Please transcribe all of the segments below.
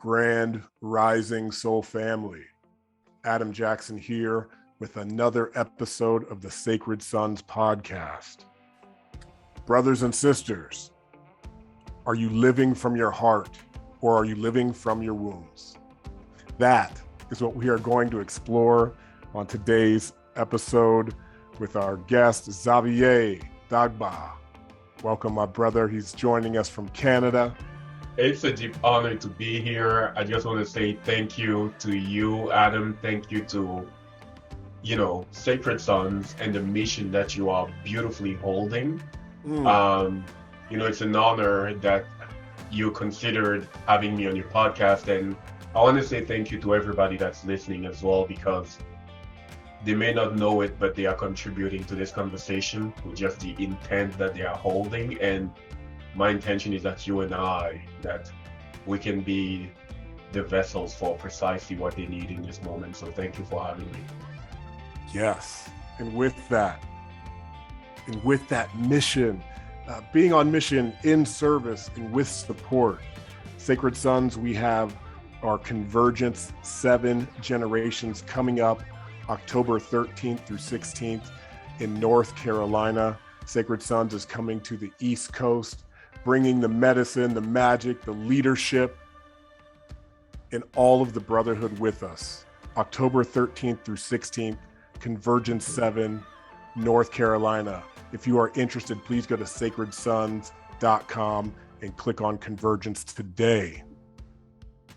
Grand Rising Soul Family. Adam Jackson here with another episode of the Sacred Sons podcast. Brothers and sisters, are you living from your heart or are you living from your wounds? That is what we are going to explore on today's episode with our guest, Xavier Dagba. Welcome, my brother. He's joining us from Canada. It's a deep honor to be here. I just want to say thank you to you, Adam. Thank you to, Sacred Sons and the mission that you are beautifully holding. It's an honor that you considered having me on your podcast. And I want to say thank you to everybody that's listening as well, because they may not know it, but they are contributing to this conversation with just the intent that they are holding. And my intention is that you and I, that we can be the vessels for precisely what they need in this moment. So thank you for having me. Yes. And with that mission, being on mission in service and with support, Sacred Sons, we have our Convergence 7 generations coming up October 13th through 16th in North Carolina. Sacred Sons is coming to the East Coast, bringing the medicine, the magic, the leadership, and all of the brotherhood with us. October 13th through 16th, Convergence 7, North Carolina. If you are interested, please go to sacredsons.com and click on Convergence today.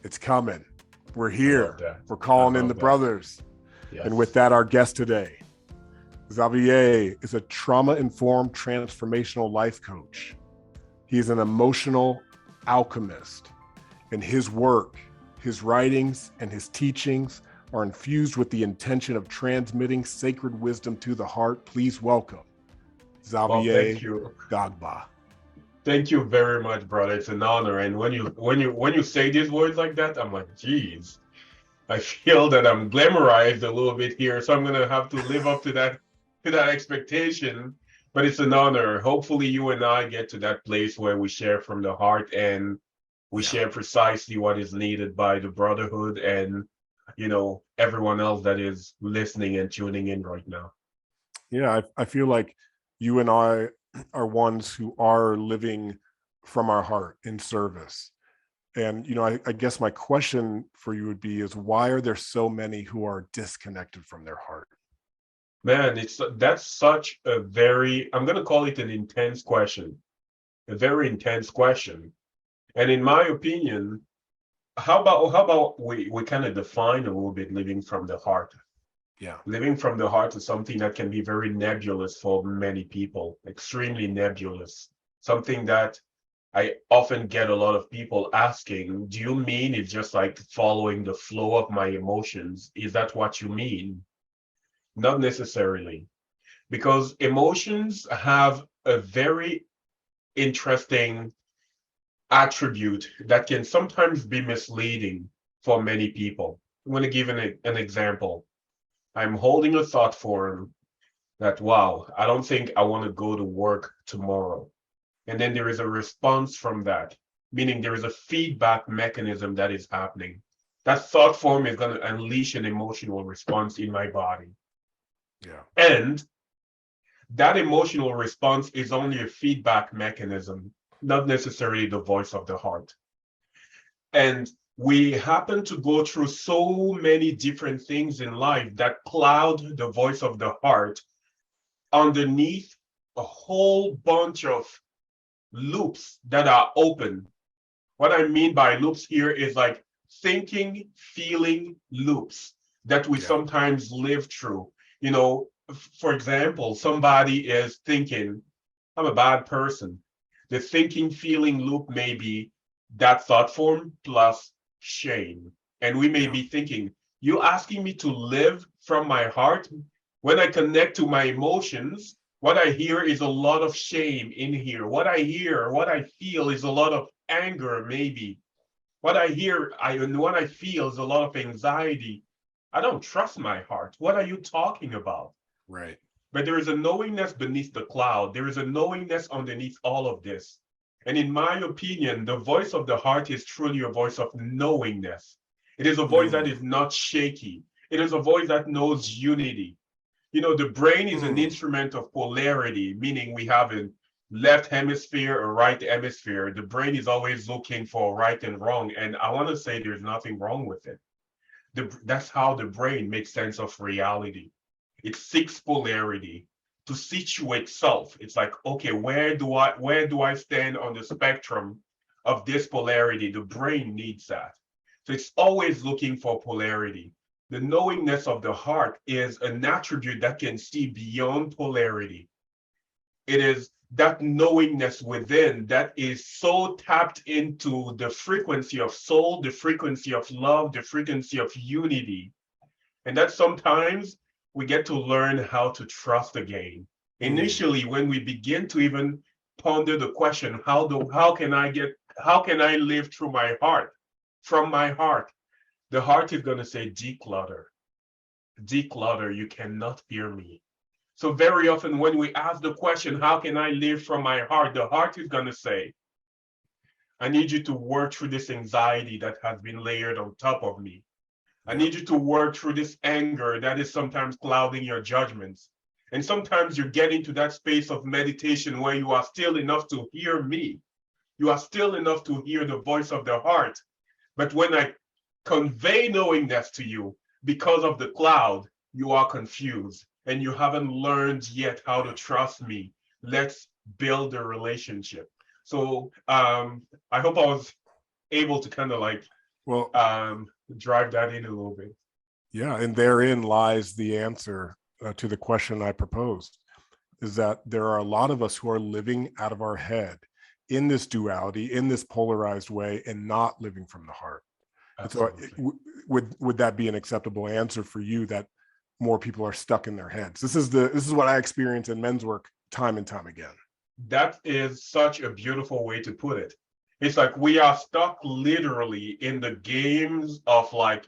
It's coming. We're here. We're calling in the brothers. Yes. And with that, our guest today, Xavier, is a trauma-informed transformational life coach. He is an emotional alchemist, and his work, his writings, and his teachings are infused with the intention of transmitting sacred wisdom to the heart. Please welcome Xavier Dagba. Thank you very much, brother. It's an honor. And when you say these words like that, I'm like, geez, I feel that I'm glamorized a little bit here, so I'm gonna have to live up to that expectation. But it's an honor. Hopefully you and I get to that place where we share from the heart and we share precisely what is needed by the brotherhood and, everyone else that is listening and tuning in right now. Yeah, I feel like you and I are ones who are living from our heart in service. And, I guess my question for you would be is, why are there so many who are disconnected from their heart? Man, that's such a very, I'm going to call it an intense question, a very intense question. And in my opinion, how about we kind of define a little bit living from the heart? Yeah. Living from the heart is something that can be very nebulous for many people, extremely nebulous. Something that I often get a lot of people asking, do you mean it's just like following the flow of my emotions? Is that what you mean? Not necessarily, because emotions have a very interesting attribute that can sometimes be misleading for many people. I'm going to give an example. I'm holding a thought form that, wow, I don't think I want to go to work tomorrow. And then there is a response from that, meaning there is a feedback mechanism that is happening. That thought form is going to unleash an emotional response in my body. Yeah. And that emotional response is only a feedback mechanism, not necessarily the voice of the heart. And we happen to go through so many different things in life that cloud the voice of the heart underneath a whole bunch of loops that are open. What I mean by loops here is like thinking, feeling loops that we sometimes live through. For example, somebody is thinking, I'm a bad person. The thinking, feeling loop may be that thought form plus shame. And we may be thinking, you asking me to live from my heart? When I connect to my emotions, what I hear is a lot of shame in here. What I feel is a lot of anger, maybe. What I hear and what I feel is a lot of anxiety. I don't trust my heart. What are you talking about? Right. But there is a knowingness beneath the cloud. There is a knowingness underneath all of this. And in my opinion, the voice of the heart is truly a voice of knowingness. It is a voice that is not shaky. It is a voice that knows unity. You know, the brain is an instrument of polarity, meaning we have a left hemisphere, a right hemisphere. The brain is always looking for right and wrong. And I want to say there's nothing wrong with it. That's how the brain makes sense of reality. It seeks polarity to situate self. It's like, okay, where do I stand on the spectrum of this polarity? The brain needs that. So it's always looking for polarity. The knowingness of the heart is an attribute that can see beyond polarity. It is that knowingness within that is so tapped into the frequency of soul, the frequency of love, the frequency of unity. And that sometimes we get to learn how to trust again. Initially, when we begin to even ponder the question, how can I live through my heart, from my heart? The heart is going to say, declutter, you cannot hear me. So very often when we ask the question, how can I live from my heart? The heart is going to say, I need you to work through this anxiety that has been layered on top of me. I need you to work through this anger that is sometimes clouding your judgments. And sometimes you get into that space of meditation where you are still enough to hear me. You are still enough to hear the voice of the heart. But when I convey knowingness to you, because of the cloud, you are confused and you haven't learned yet how to trust me. Let's build a relationship. So I hope I was able to kind of like drive that in a little bit. Yeah, and therein lies the answer to the question I proposed, is that there are a lot of us who are living out of our head in this duality, in this polarized way, and not living from the heart. So would that be an acceptable answer for you, that more people are stuck in their heads? This is what I experience in men's work time and time again. That is such a beautiful way to put it. It's like we are stuck literally in the games of like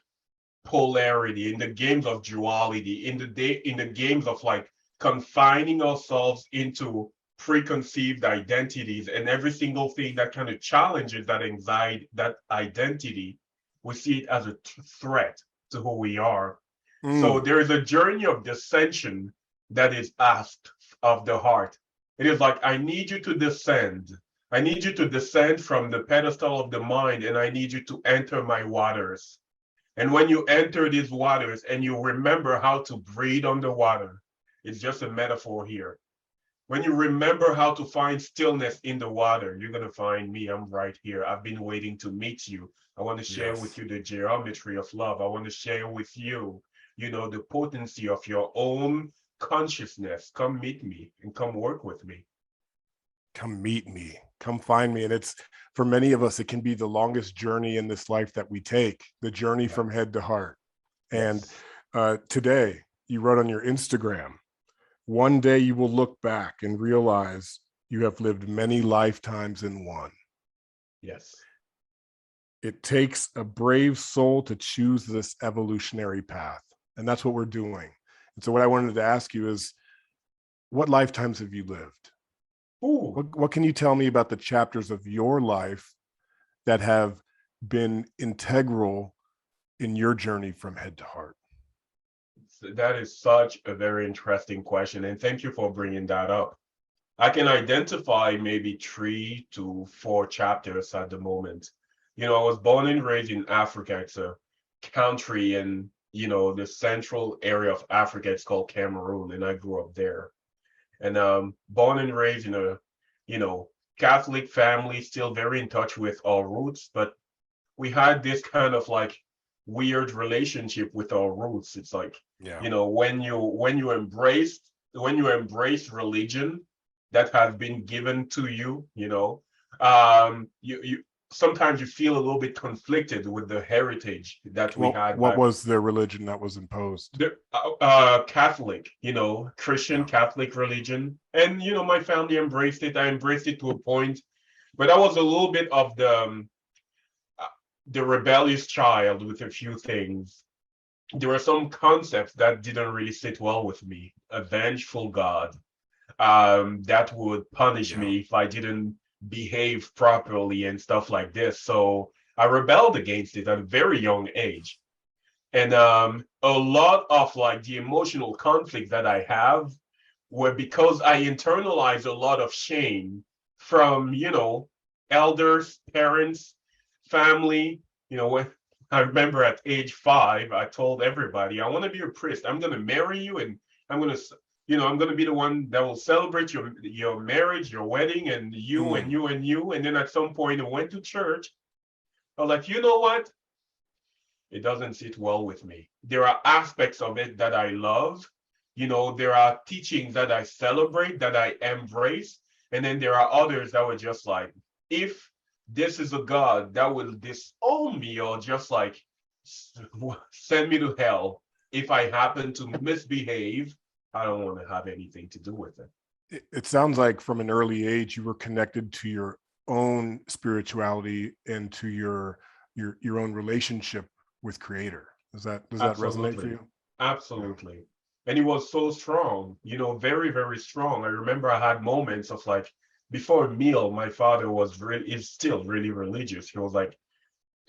polarity, in the games of duality, in the games of like confining ourselves into preconceived identities, and every single thing that kind of challenges that anxiety, that identity, we see it as a threat to who we are. So there is a journey of dissension that is asked of the heart. It is like, I need you to descend. I need you to descend from the pedestal of the mind, and I need you to enter my waters. And when you enter these waters and you remember how to breathe underwater, it's just a metaphor here. When you remember how to find stillness in the water, you're going to find me. I'm right here. I've been waiting to meet you. I want to share with you the geometry of love. I want to share with you, the potency of your own consciousness. Come meet me and come work with me. Come meet me. Come find me. And it's, for many of us, it can be the longest journey in this life that we take, the journey from head to heart. And today, you wrote on your Instagram, one day you will look back and realize you have lived many lifetimes in one. Yes. It takes a brave soul to choose this evolutionary path. And that's what we're doing. And so what I wanted to ask you is, what lifetimes have you lived? What can you tell me about the chapters of your life that have been integral in your journey from head to heart? That is such a very interesting question. And thank you for bringing that up. I can identify maybe 3 to 4 chapters at the moment. I was born and raised in Africa. It's a country in, the central area of Africa. It's called Cameroon, and I grew up there. And born and raised in a, Catholic family, still very in touch with our roots, but we had this kind of like weird relationship with our roots. It's like, when you embrace religion that has been given to you, you sometimes you feel a little bit conflicted with the heritage that we had. What was the religion that was imposed? Catholic, Christian Catholic religion. And, my family embraced it. I embraced it to a point, but I was a little bit of the rebellious child with a few things. There were some concepts that didn't really sit well with me. A vengeful God that would punish me if I didn't behave properly and stuff like this. So I rebelled against it at a very young age. And a lot of like the emotional conflict that I have were because I internalized a lot of shame from, elders, parents, family. When I remember at age 5, I told everybody, I want to be a priest. I'm going to marry you, and I'm going to, I'm going to be the one that will celebrate your marriage, your wedding, and you and you and you. And then at some point, I went to church. I was like, you know what? It doesn't sit well with me. There are aspects of it that I love. There are teachings that I celebrate, that I embrace. And then there are others that were just like, if this is a God that will disown me or just like send me to hell if I happen to misbehave, I don't want to have anything to do with it. It sounds like from an early age, you were connected to your own spirituality and to your own relationship with Creator. Does that resonate for you? Absolutely. And it was so strong, very, very strong. I remember I had moments of like, before a meal, my father is still really religious. He was like,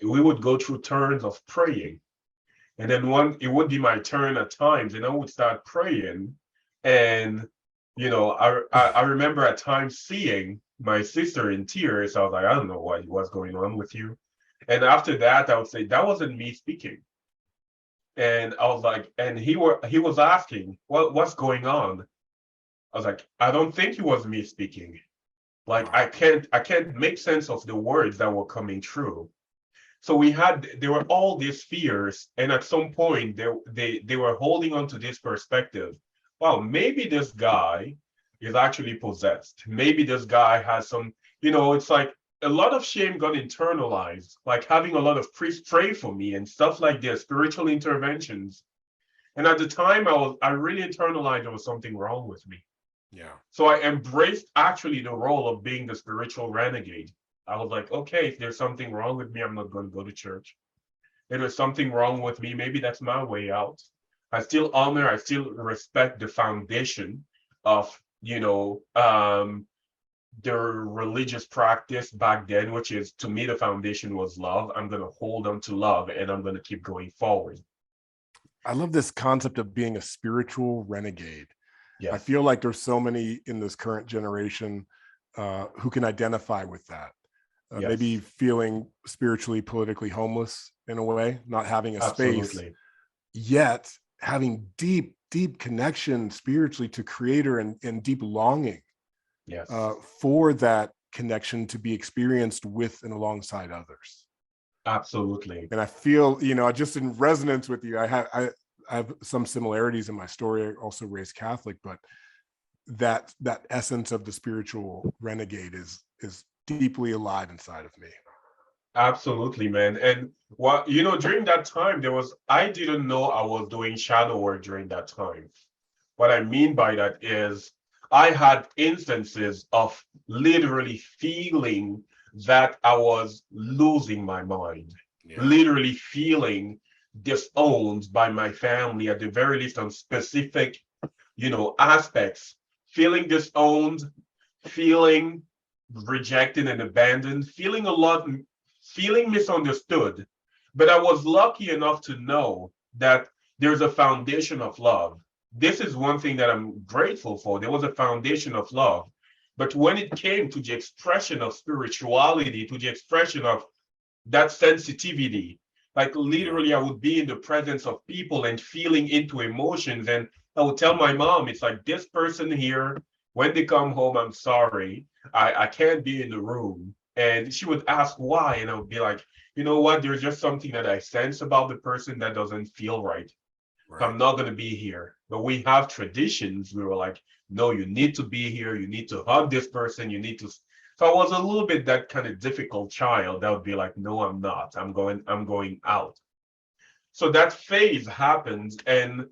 we would go through turns of praying. And then it would be my turn at times, and I would start praying. And, I remember at times seeing my sister in tears. I was like, I don't know what's going on with you. And after that, I would say, that wasn't me speaking. And I was like, and he was asking, what's going on? I was like, I don't think it was me speaking. Like, I can't make sense of the words that were coming through. So there were all these fears, and at some point they were holding on to this perspective. Well, maybe this guy is actually possessed. Maybe this guy has some, it's like a lot of shame got internalized, like having a lot of priests pray for me and stuff like this, spiritual interventions. And at the time I really internalized there was something wrong with me. Yeah. So I embraced actually the role of being the spiritual renegade. I was like, okay, if there's something wrong with me, I'm not going to go to church. If there's something wrong with me, maybe that's my way out. I still respect the foundation of, the religious practice back then, which is, to me, the foundation was love. I'm going to hold on to love, and I'm going to keep going forward. I love this concept of being a spiritual renegade. Yes. I feel like there's so many in this current generation who can identify with that. Yes. Maybe feeling spiritually, politically homeless in a way, not having a space, yet having deep connection spiritually to Creator and deep longing. Yes. For that connection to be experienced with and alongside others. Absolutely. And I feel, just in resonance with you, I have some similarities in my story. I also raised Catholic, but that essence of the spiritual renegade is deeply alive inside of me. Absolutely, man. And during that time, I didn't know I was doing shadow work during that time. What I mean by that is I had instances of literally feeling that I was losing my mind, literally feeling disowned by my family, at the very least on specific, aspects, feeling disowned, feeling rejected and abandoned, feeling misunderstood. But I was lucky enough to know that there's a foundation of love. This is one thing that I'm grateful for. There was a foundation of love. But when it came to the expression of spirituality, to the expression of that sensitivity, like literally I would be in the presence of people and feeling into emotions. And I would tell my mom, it's like, this person here, when they come home, I'm sorry, I can't be in the room. And she would ask why. And I would be like, you know what? There's just something that I sense about the person that doesn't feel right. I'm not going to be here. But we have traditions. We were like, no, you need to be here. You need to hug this person. You need to. So I was a little bit that kind of difficult child that would be like, no, I'm not. I'm going out. So that phase happens, and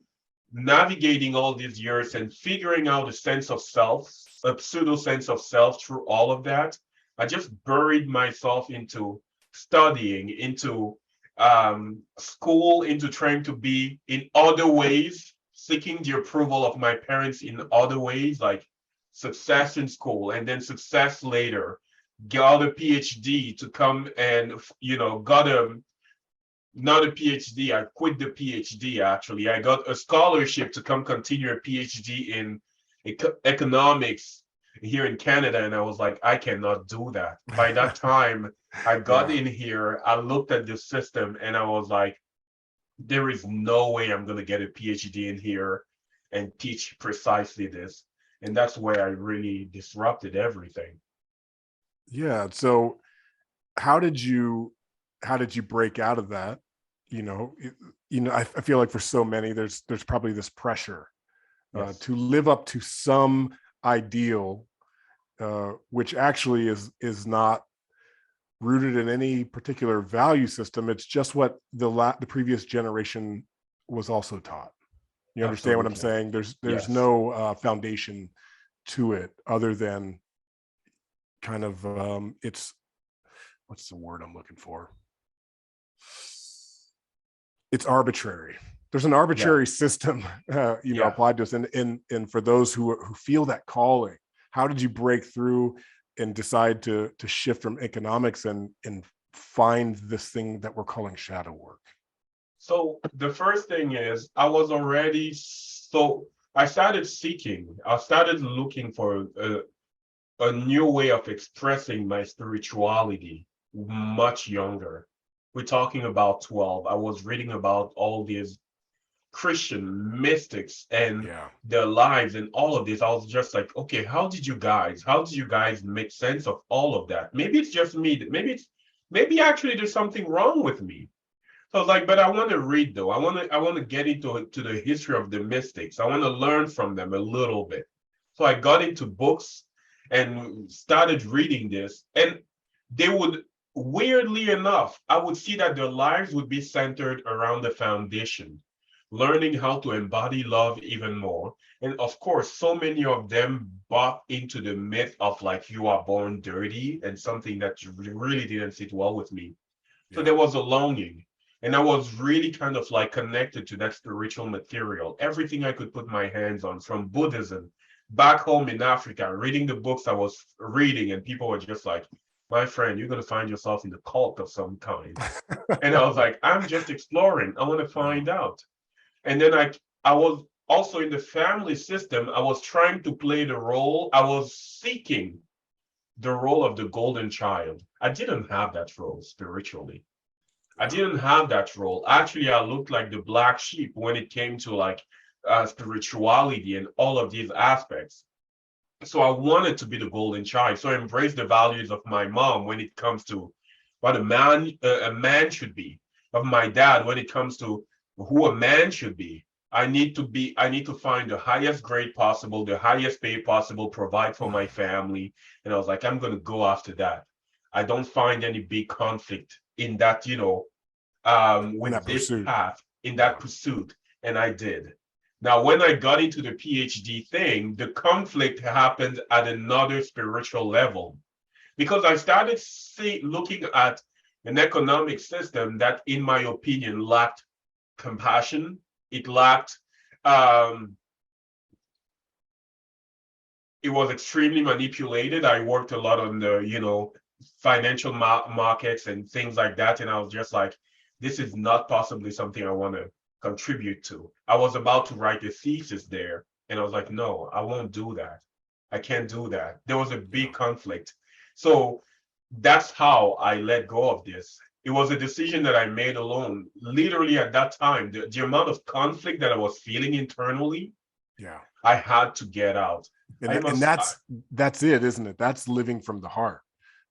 navigating all these years and figuring out a sense of self, a pseudo sense of self through all of that, I just buried myself into studying, into school, into trying to be in other ways, seeking the approval of my parents in other ways, like success in school and then success later, got a PhD to come and, got not a PhD. I quit the PhD actually. I got a scholarship to come continue a PhD in economics here in Canada. And I was like, I cannot do that. By that time, I got in here, I looked at the system and I was like, there is no way I'm going to get a PhD in here and teach precisely this. And that's where I really disrupted everything. Yeah. So how did you break out of that? I feel like for so many, there's probably this pressure Yes. to live up to some ideal, which actually is not rooted in any particular value system. It's just what the previous generation was also taught. You understand what I'm saying? There's Yes. no foundation to it other than kind of it's, what's the word I'm looking for? It's arbitrary. There's an arbitrary system, applied to us. And for those who feel that calling, how did you break through and decide to shift from economics and find this thing that we're calling shadow work? So the first thing is I was already, so I started seeking, I started looking for a new way of expressing my spirituality much younger. We're talking about 12. I was reading about all these Christian mystics and their lives and all of this. I was just like, okay, how did you guys make sense of all of that? Maybe it's just me. Maybe actually there's something wrong with me. So I was like, but I want to read though. I want to get into the history of the mystics. I want to learn from them a little bit. So I got into books and started reading this. And they would, weirdly enough, I would see that their lives would be centered around the foundation, learning how to embody love even more. And of course, so many of them bought into the myth of like, you are born dirty, and something that really didn't sit well with me. So there was a longing. And I was really kind of like connected to that spiritual material. Everything I could put my hands on, from Buddhism, back home in Africa, reading the books I was reading, and people were just like, my friend, you're going to find yourself in the cult of some kind. And I was like, I'm just exploring. I want to find out. And then I was also in the family system. I was trying to play the role. I was seeking the role of the golden child. I didn't have that role spiritually. I didn't have that role. Actually, I looked like the black sheep when it came to like spirituality and all of these aspects. So I wanted to be the golden child. So I embraced the values of my mom when it comes to what a man should be, of my dad when it comes to who a man should be. I need to find the highest grade possible, the highest pay possible, provide for my family. And I was like, I'm gonna go after that. I don't find any big conflict in that, with this path, in that pursuit. And I did. Now, when I got into the PhD thing, the conflict happened at another spiritual level, because I started looking at an economic system that, in my opinion, lacked compassion. It lacked, it was extremely manipulated. I worked a lot on the, financial markets and things like that. And I was just like, this is not possibly something I want to contribute to. I was about to write a thesis there. And I was like, no, I won't do that. I can't do that. There was a big conflict. So that's how I let go of this. It was a decision that I made alone. Literally at that time, the amount of conflict that I was feeling internally, I had to get out. And that's it, isn't it? That's living from the heart,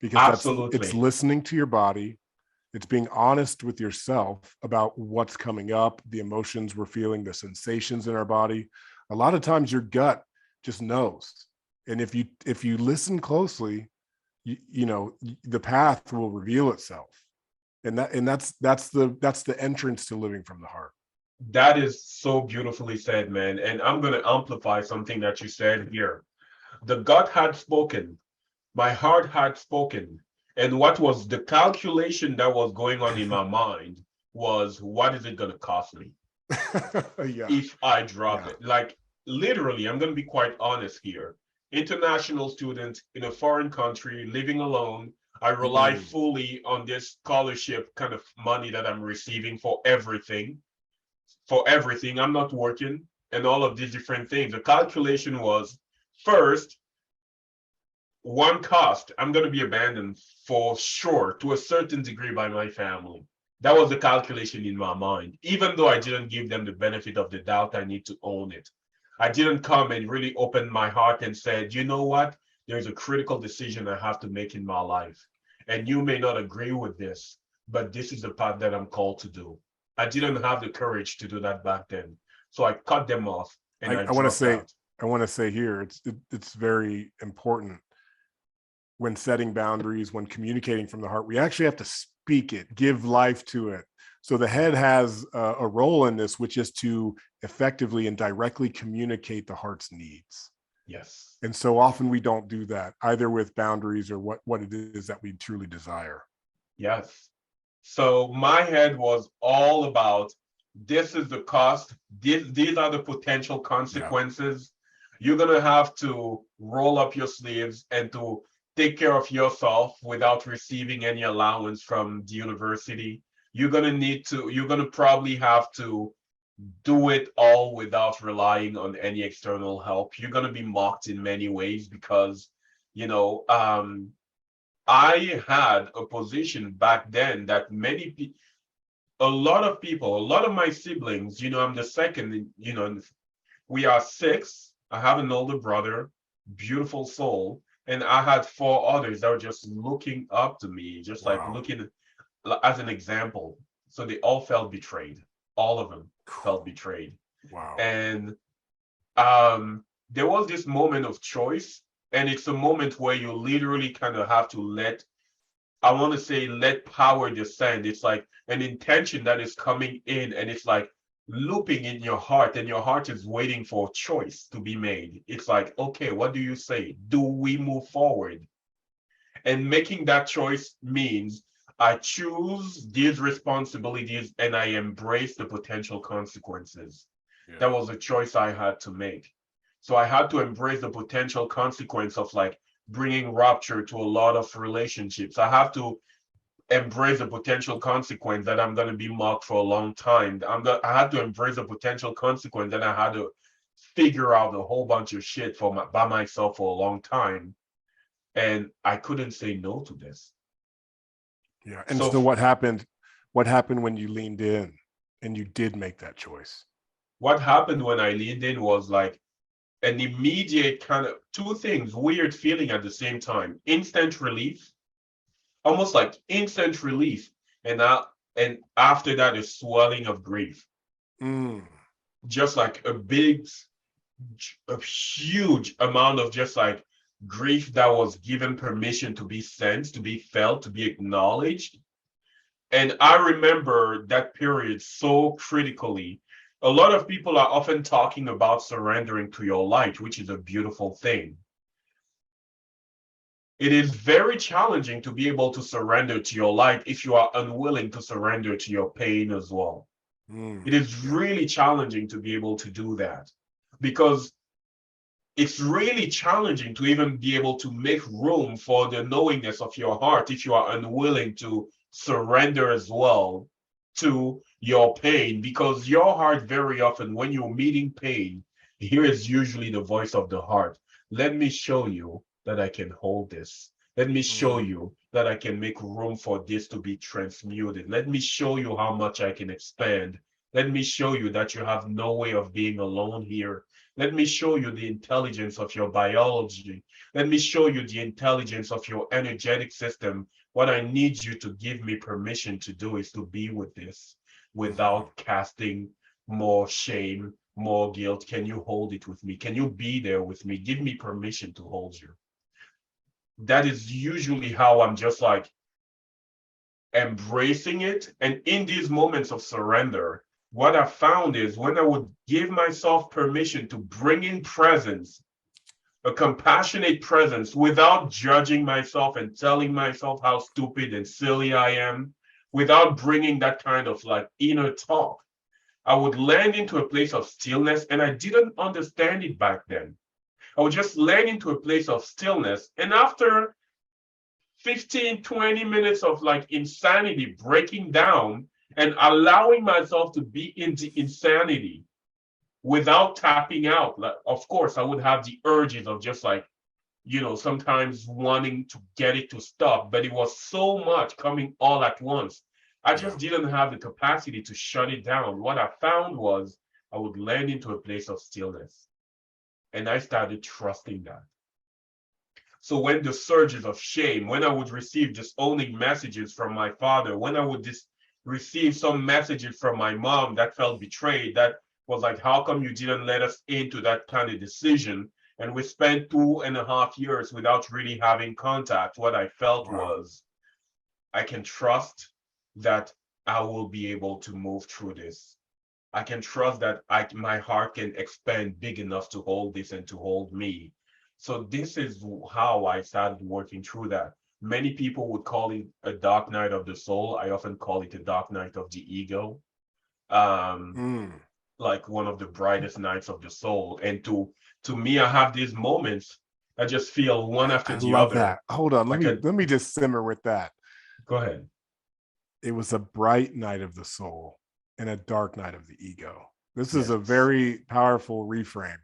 because it's listening to your body. It's being honest with yourself about what's coming up, the emotions we're feeling, the sensations in our body. A lot of times your gut just knows. And if you listen closely, the path will reveal itself. And that's the entrance to living from the heart. That is so beautifully said, man. And I'm going to amplify something that you said here. The gut had spoken. My heart had spoken. And what was the calculation that was going on in my mind was, what is it going to cost me if I drop it? Like, literally, I'm going to be quite honest here. international student in a foreign country, living alone. I rely Mm. fully on this scholarship kind of money that I'm receiving for everything. For everything, I'm not working and all of these different things. The calculation was first, one cost, I'm going to be abandoned for sure to a certain degree by my family. That was the calculation in my mind. Even though I didn't give them the benefit of the doubt, I need to own it. I didn't come and really open my heart and said, you know what? There's a critical decision I have to make in my life. And you may not agree with this, but this is the path that I'm called to do. I didn't have the courage to do that back then. So I cut them off and I I want to dropped say, out. here, it's very important when setting boundaries, when communicating from the heart, we actually have to speak it, give life to it. So the head has a role in this, which is to effectively and directly communicate the heart's needs. Yes. And so often we don't do that, either with boundaries or what it is that we truly desire. Yes. So my head was all about this is the cost, these are the potential consequences. You're going to have to roll up your sleeves and to take care of yourself without receiving any allowance from the university. You're going to probably have to do it all without relying on any external help. You're going to be mocked in many ways because, you know, I had a position back then that many people, a lot of people, a lot of my siblings, you know, I'm the second, you know, we are six. I have an older brother, beautiful soul. And I had four others that were just looking up to me, just like Wow. looking as an example. So they all felt betrayed. All of them felt betrayed. Wow. And there was this moment of choice. And it's a moment where you literally kind of have to let power descend. It's like an intention that is coming in and it's like looping in your heart, and your heart is waiting for a choice to be made. It's like, okay, what do you say? Do we move forward? And making that choice means I choose these responsibilities and I embrace the potential consequences. Yeah. That was a choice I had to make. So I had to embrace the potential consequence of like bringing rupture to a lot of relationships. I have to embrace the potential consequence that I'm going to be mocked for a long time. I had to embrace the potential consequence that I had to figure out a whole bunch of shit by myself for a long time. And I couldn't say no to this. Yeah. And So so what happened when you leaned in and you did make that choice? what happened when I leaned in was like an immediate kind of two things, weird feeling at the same time. Instant relief, almost like instant relief. And after that, a swelling of grief. Mm. Just like a huge amount of just like grief that was given permission to be sensed, to be felt, to be acknowledged. And I remember that period so critically. A lot of people are often talking about surrendering to your light, which is a beautiful thing. It is very challenging to be able to surrender to your light if you are unwilling to surrender to your pain as well. Mm. It is really challenging to be able to do that because it's really challenging to even be able to make room for the knowingness of your heart if you are unwilling to surrender as well to your pain, because your heart very often when you're meeting pain, here is usually the voice of the heart. Let me show you that I can hold this. Let me show you that I can make room for this to be transmuted. Let me show you how much I can expand. Let me show you that you have no way of being alone here. Let me show you the intelligence of your biology. Let me show you the intelligence of your energetic system. What I need you to give me permission to do is to be with this without casting more shame, more guilt. Can you hold it with me? Can you be there with me? Give me permission to hold you. That is usually how I'm just like embracing it. And in these moments of surrender, what I found is when I would give myself permission to bring in presence, a compassionate presence without judging myself and telling myself how stupid and silly I am, without bringing that kind of like inner talk, I would land into a place of stillness. And I didn't understand it back then. I would just land into a place of stillness. And after 15, 20 minutes of like insanity breaking down and allowing myself to be in the insanity without tapping out, like, of course, I would have the urges of just like, sometimes wanting to get it to stop, but it was so much coming all at once. I just didn't have the capacity to shut it down. What I found was I would land into a place of stillness. And I started trusting that. So when the surges of shame, when I would receive disowning messages from my father, when I would receive some messages from my mom that felt betrayed, that was like, how come you didn't let us into that kind of decision? And we spent 2.5 years without really having contact. What I felt was, I can trust that I will be able to move through this. I can trust that my heart can expand big enough to hold this and to hold me. So this is how I started working through that. Many people would call it a dark night of the soul. I often call it a dark night of the ego. Like one of the brightest nights of the soul. And to me, I have these moments. I just feel one after the love other. That. Hold on, let me just simmer with that. Go ahead. It was a bright night of the soul and a dark night of the ego. This is a very powerful reframe,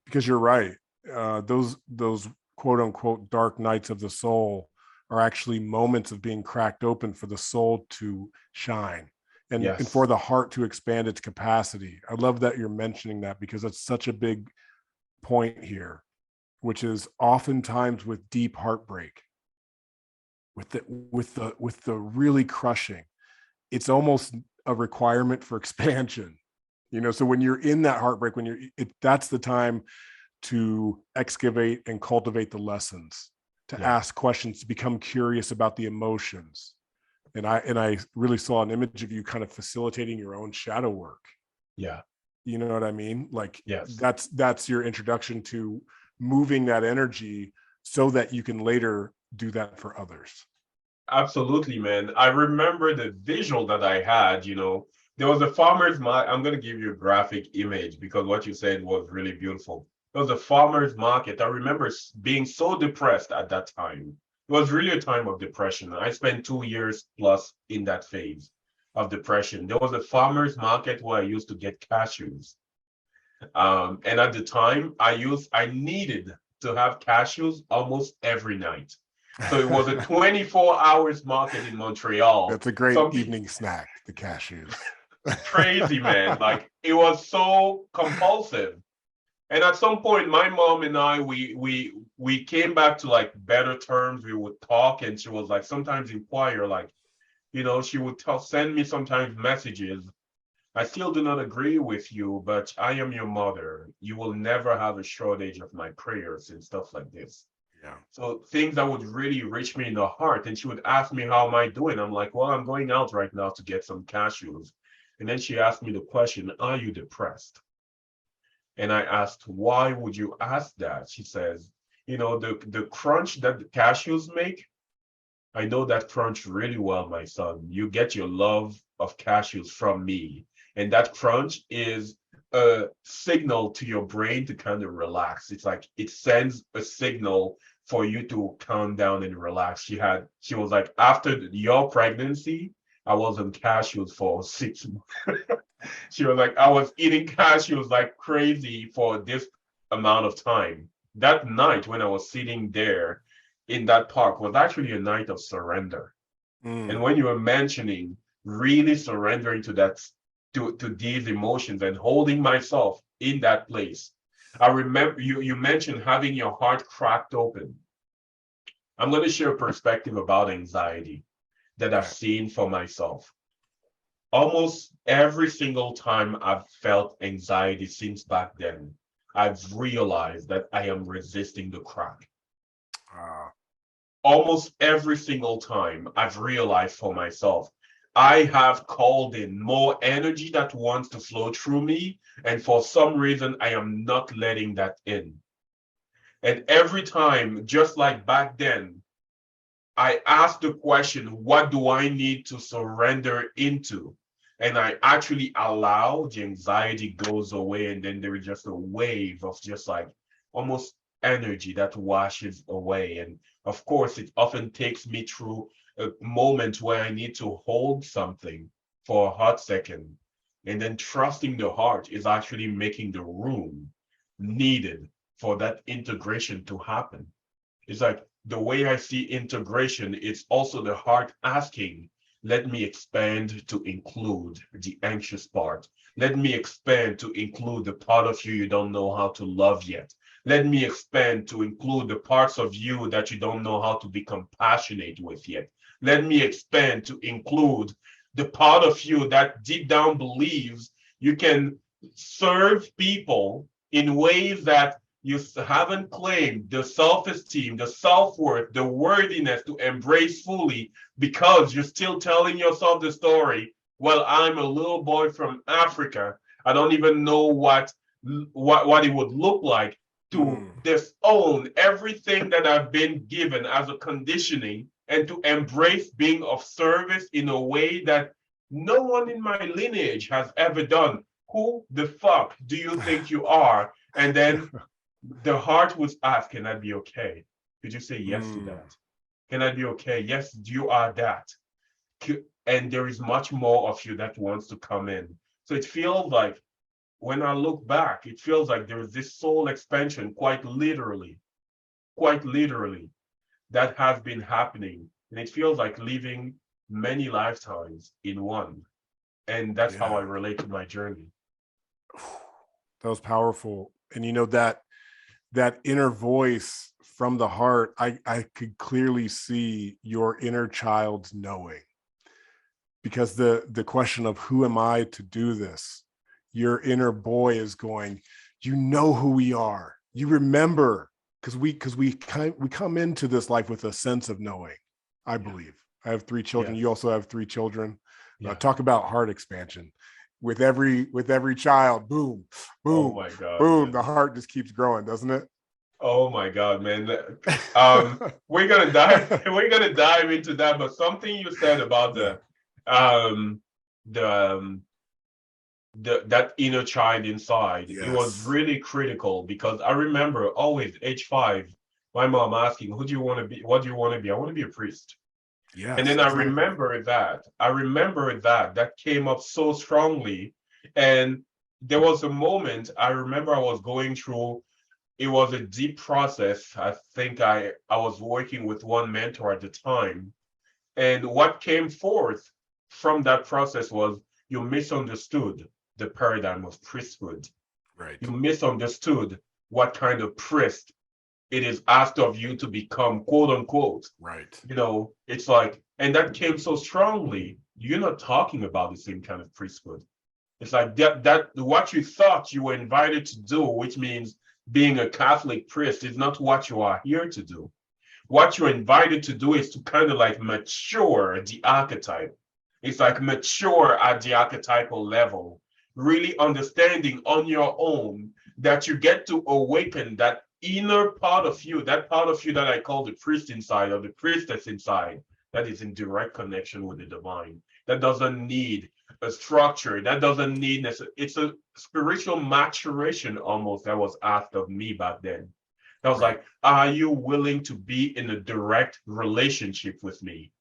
because you're right. Those quote unquote dark nights of the soul are actually moments of being cracked open for the soul to shine and for the heart to expand its capacity. I love that you're mentioning that, because that's such a big point here, which is oftentimes with deep heartbreak, with the really crushing, it's almost a requirement for expansion. So when you're in that heartbreak, that's the time to excavate and cultivate the lessons, to ask questions, to become curious about the emotions. And I really saw an image of you kind of facilitating your own shadow work. Yeah. You know what I mean? Like, that's your introduction to moving that energy so that you can later do that for others. Absolutely, man. I remember the visual that I had, there was a farmer's market. I'm going to give you a graphic image because what you said was really beautiful. There was a farmer's market. I remember being so depressed at that time. It was really a time of depression. I spent 2 years plus in that phase of depression. There was a farmer's market where I used to get cashews. And at the time, I needed to have cashews almost every night. So it was a 24 hours market in Montreal. That's a great evening snack, the cashews. Crazy, man. Like, it was so compulsive. And at some point, my mom and I, we came back to like better terms. We would talk, and she was like, sometimes inquire, like, she would send me sometimes messages. I still do not agree with you, but I am your mother. You will never have a shortage of my prayers and stuff like this. Yeah. So things that would really reach me in the heart. And she would ask me, how am I doing? I'm like, well, I'm going out right now to get some cashews. And then she asked me the question, are you depressed? And I asked, why would you ask that? She says, the crunch that the cashews make, I know that crunch really well, my son. You get your love of cashews from me. And that crunch is a signal to your brain to kind of relax. It's like it sends a signal for you to calm down and relax. She was like, after your pregnancy, I was on cashews for 6 months. She was like, I was eating cashews like crazy for this amount of time. That night when I was sitting there in that park was actually a night of surrender. And when you were mentioning really surrendering to that, to these emotions and holding myself in that place, I remember you mentioned having your heart cracked open. I'm going to share a perspective about anxiety that I've seen for myself. Almost every single time I've felt anxiety since back then, I've realized that I am resisting the crack. Almost every single time I've realized for myself, I have called in more energy that wants to flow through me. And for some reason, I am not letting that in. And every time, just like back then, I ask the question, what do I need to surrender into? And I actually allow the anxiety goes away. And then there is just a wave of just like almost energy that washes away. And of course, it often takes me through a moment where I need to hold something for a hot second. And then trusting the heart is actually making the room needed for that integration to happen. It's like the way I see integration, it's also the heart asking, let me expand to include the anxious part. Let me expand to include the part of you don't know how to love yet. Let me expand to include the parts of you that you don't know how to be compassionate with yet. Let me expand to include the part of you that deep down believes you can serve people in ways that you haven't claimed the self-esteem, the self-worth, the worthiness to embrace fully because you're still telling yourself the story. Well, I'm a little boy from Africa. I don't even know what it would look like to disown everything that I've been given as a conditioning and to embrace being of service in a way that no one in my lineage has ever done. Who the fuck do you think you are? And then the heart was asked, can I be okay? Could you say yes to that? Can I be okay? Yes, you are that. And there is much more of you that wants to come in. So it feels like when I look back, it feels like there is this soul expansion, quite literally, that has been happening. And it feels like living many lifetimes in one. And that's how I relate to my journey. That was powerful. And you know, that inner voice from the heart, I could clearly see your inner child's knowing. Because the question of who am I to do this, your inner boy is going, you know who we are. You remember, because we come into this life with a sense of knowing. I believe. I have 3 children. You also have 3 children. Talk about heart expansion. With every child, boom, boom, oh my God, boom, man. The heart just keeps growing, doesn't it? Oh my God, man. We're gonna dive into that, but something you said about that inner child inside, it was really critical because I remember always age 5, my mom asking, who do you want to be? What do you want to be? I want to be a priest. Yes, and then exactly. I remember that came up so strongly. And there was a moment I remember I was going through. It was a deep process. I think I was working with one mentor at the time. And what came forth from that process was you misunderstood the paradigm of priesthood. Right. You misunderstood what kind of priest it is asked of you to become, quote unquote. Right. You know, it's like, and that came so strongly. You're not talking about the same kind of priesthood. It's like that what you thought you were invited to do, which means being a Catholic priest, is not what you are here to do. What you're invited to do is to kind of like mature the archetype. It's like mature at the archetypal level, really understanding on your own that you get to awaken that inner part of you, that part of you that I call the priest inside or the priestess inside, that is in direct connection with the divine, that doesn't need a structure, that doesn't need necessarily, it's a spiritual maturation almost that was asked of me back then. I was like, are you willing to be in a direct relationship with me?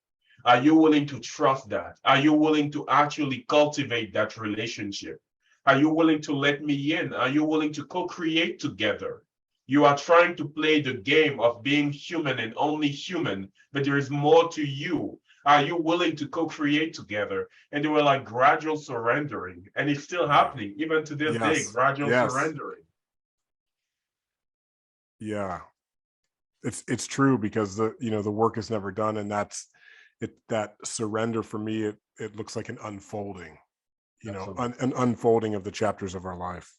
Are you willing to trust that? Are you willing to actually cultivate that relationship? Are you willing to let me in? Are you willing to co-create together? You are trying to play the game of being human and only human, but there is more to you. Are you willing to co-create together? And they were like gradual surrendering. And it's still happening, even to this day, gradual surrendering. Yeah. It's true, because the work is never done, and that's it. That surrender for me, it looks like an unfolding, an unfolding of the chapters of our life.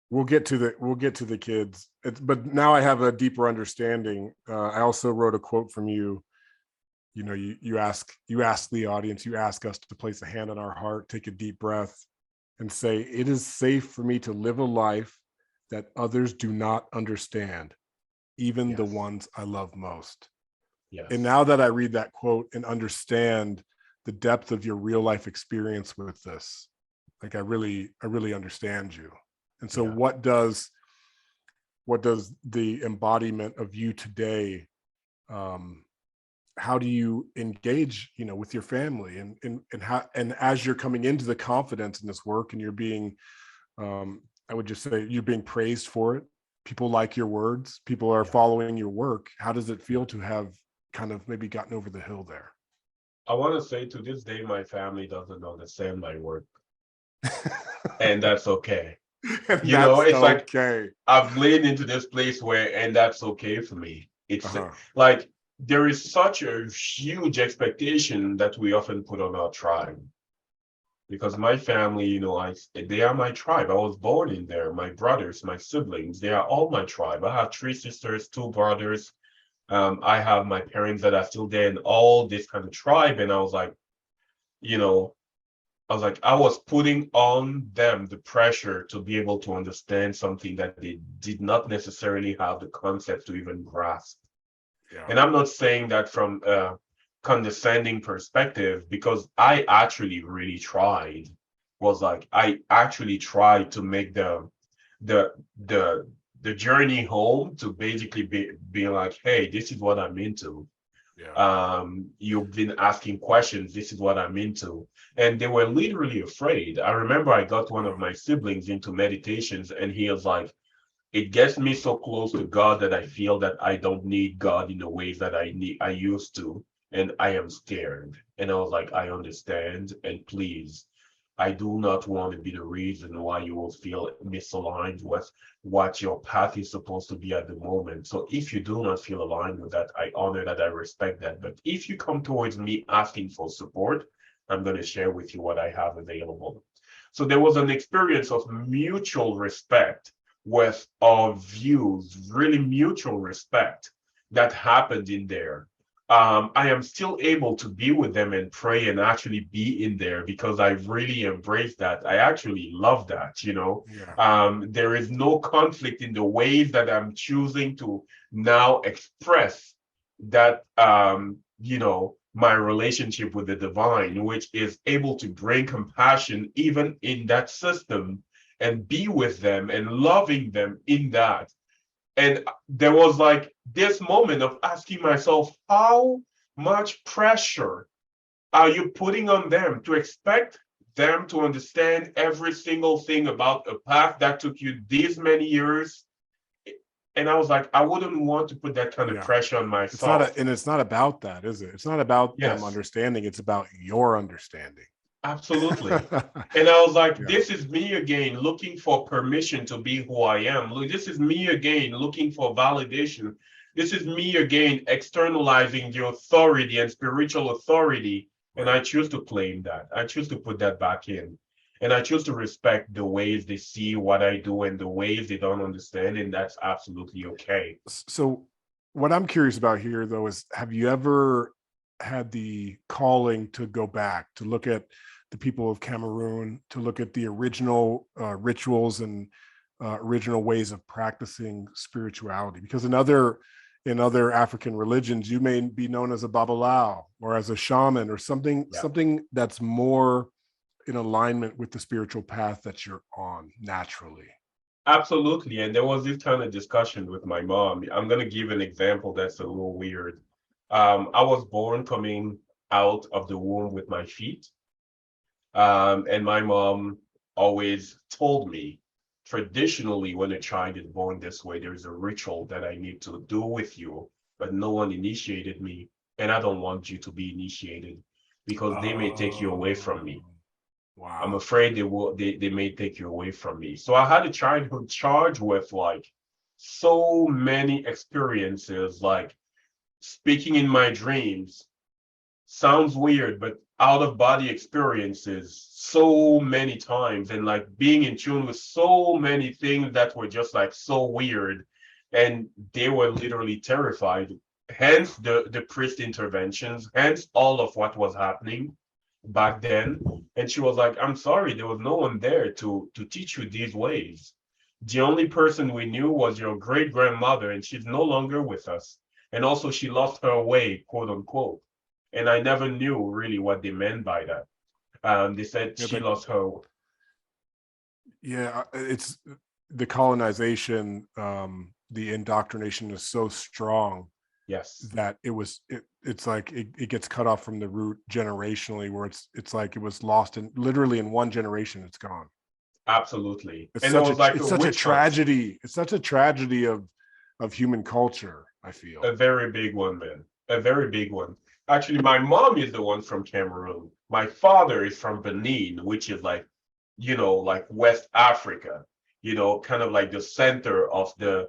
We'll get to the kids, but now I have a deeper understanding. I also wrote a quote from you. You ask the audience, you ask us to place a hand on our heart, take a deep breath, and say, it is safe for me to live a life that others do not understand, even the ones I love most. Yes. And now that I read that quote and understand the depth of your real life experience with this, like I really understand you. And so what does what does the embodiment of you today, how do you engage, with your family, and how, and as you're coming into the confidence in this work, and you're being, I would just say, you're being praised for it. People like your words. People are following your work. How does it feel to have kind of maybe gotten over the hill there? I want to say to this day, my family doesn't understand my work, and that's okay. And that's It's like okay. I've laid into this place where, and that's okay for me. It's Uh-huh. like there is such a huge expectation that we often put on our tribe. Because my family, they are my tribe. I was born in there. My brothers, my siblings, they are all my tribe. I have 3 sisters, 2 brothers. I have my parents that are still there, and all this kind of tribe. And I was like, you know, I was putting on them the pressure to be able to understand something that they did not necessarily have the concept to even grasp. Yeah. And I'm not saying that from a condescending perspective, because I actually really tried. Was like I actually tried to make the the the journey home to basically be like, hey, this is what I'm into. Yeah. You've been asking questions, this is what I'm into. And they were literally afraid. I remember I got one of my siblings into meditations, and he was like, it gets me so close to God that I feel that I don't need God in the ways that I used to, and I am scared. And I was like, I understand, and please, I do not want to be the reason why you will feel misaligned with what your path is supposed to be at the moment. So if you do not feel aligned with that, I honor that, I respect that. But if you come towards me asking for support, I'm going to share with you what I have available. So there was an experience of mutual respect with our views, really mutual respect that happened in there. I am still able to be with them and pray and actually be in there because I really embrace that. I actually love that. Yeah. There is no conflict in the ways that I'm choosing to now express that, my relationship with the divine, which is able to bring compassion even in that system and be with them and loving them in that. And there was like this moment of asking myself, how much pressure are you putting on them to expect them to understand every single thing about a path that took you these many years? And I was like, I wouldn't want to put that kind of Yeah. pressure on It's not myself. and it's not about that, is it? It's not about them Yes, understanding. It's about your understanding. absolutely. And I was like, Yeah. this is me again looking for permission to be who I am. Look, this is me again looking for validation. This is me again externalizing the authority and spiritual authority. And I Right. choose to claim that. I choose to put that back in. And I choose to respect the ways they see what I do and the ways they don't understand. And that's absolutely okay. So what I'm curious about here, though, is have you ever had the calling to go back to look at the people of Cameroon, to look at the original rituals and original ways of practicing spirituality? Because in other African religions, you may be known as a babalao or as a shaman or Yeah. something that's more in alignment with the spiritual path that you're on naturally. Absolutely. And there was this kind of discussion with my mom. I'm going to give an example that's a little weird. I was born coming out of the womb with my feet. And my mom always told me, traditionally, when a child is born this way, there's a ritual that I need to do with you, but no one initiated me. And I don't want you to be initiated because they may take you away from Oh, me. I'm wow. afraid they may take you away from me. So I had a childhood charge with like so many experiences, like speaking in my dreams. Sounds weird, but out of body experiences so many times, and like being in tune with so many things that were just like so weird. And they were literally terrified. Yeah. Hence the priest interventions, hence all of what was happening back then. And she was like, I'm sorry, there was no one there to teach you these ways. The only person we knew was your great grandmother, and she's no longer with us. And also, she lost her way, quote unquote. And I never knew really what they meant by that. They said Yeah, she lost her. yeah, it's the colonization, the indoctrination is so strong Yes. that it's like it gets cut off from the root generationally, where it's like it was lost in literally in one generation, it's gone. Absolutely. It's And it such was like it's a such a witch hunt. tragedy. It's such a tragedy of human culture, I feel. A very big one, man. A very big one. Actually, my mom is the one from Cameroon. My father is from Benin, which is like, like West Africa, kind of like the center of the,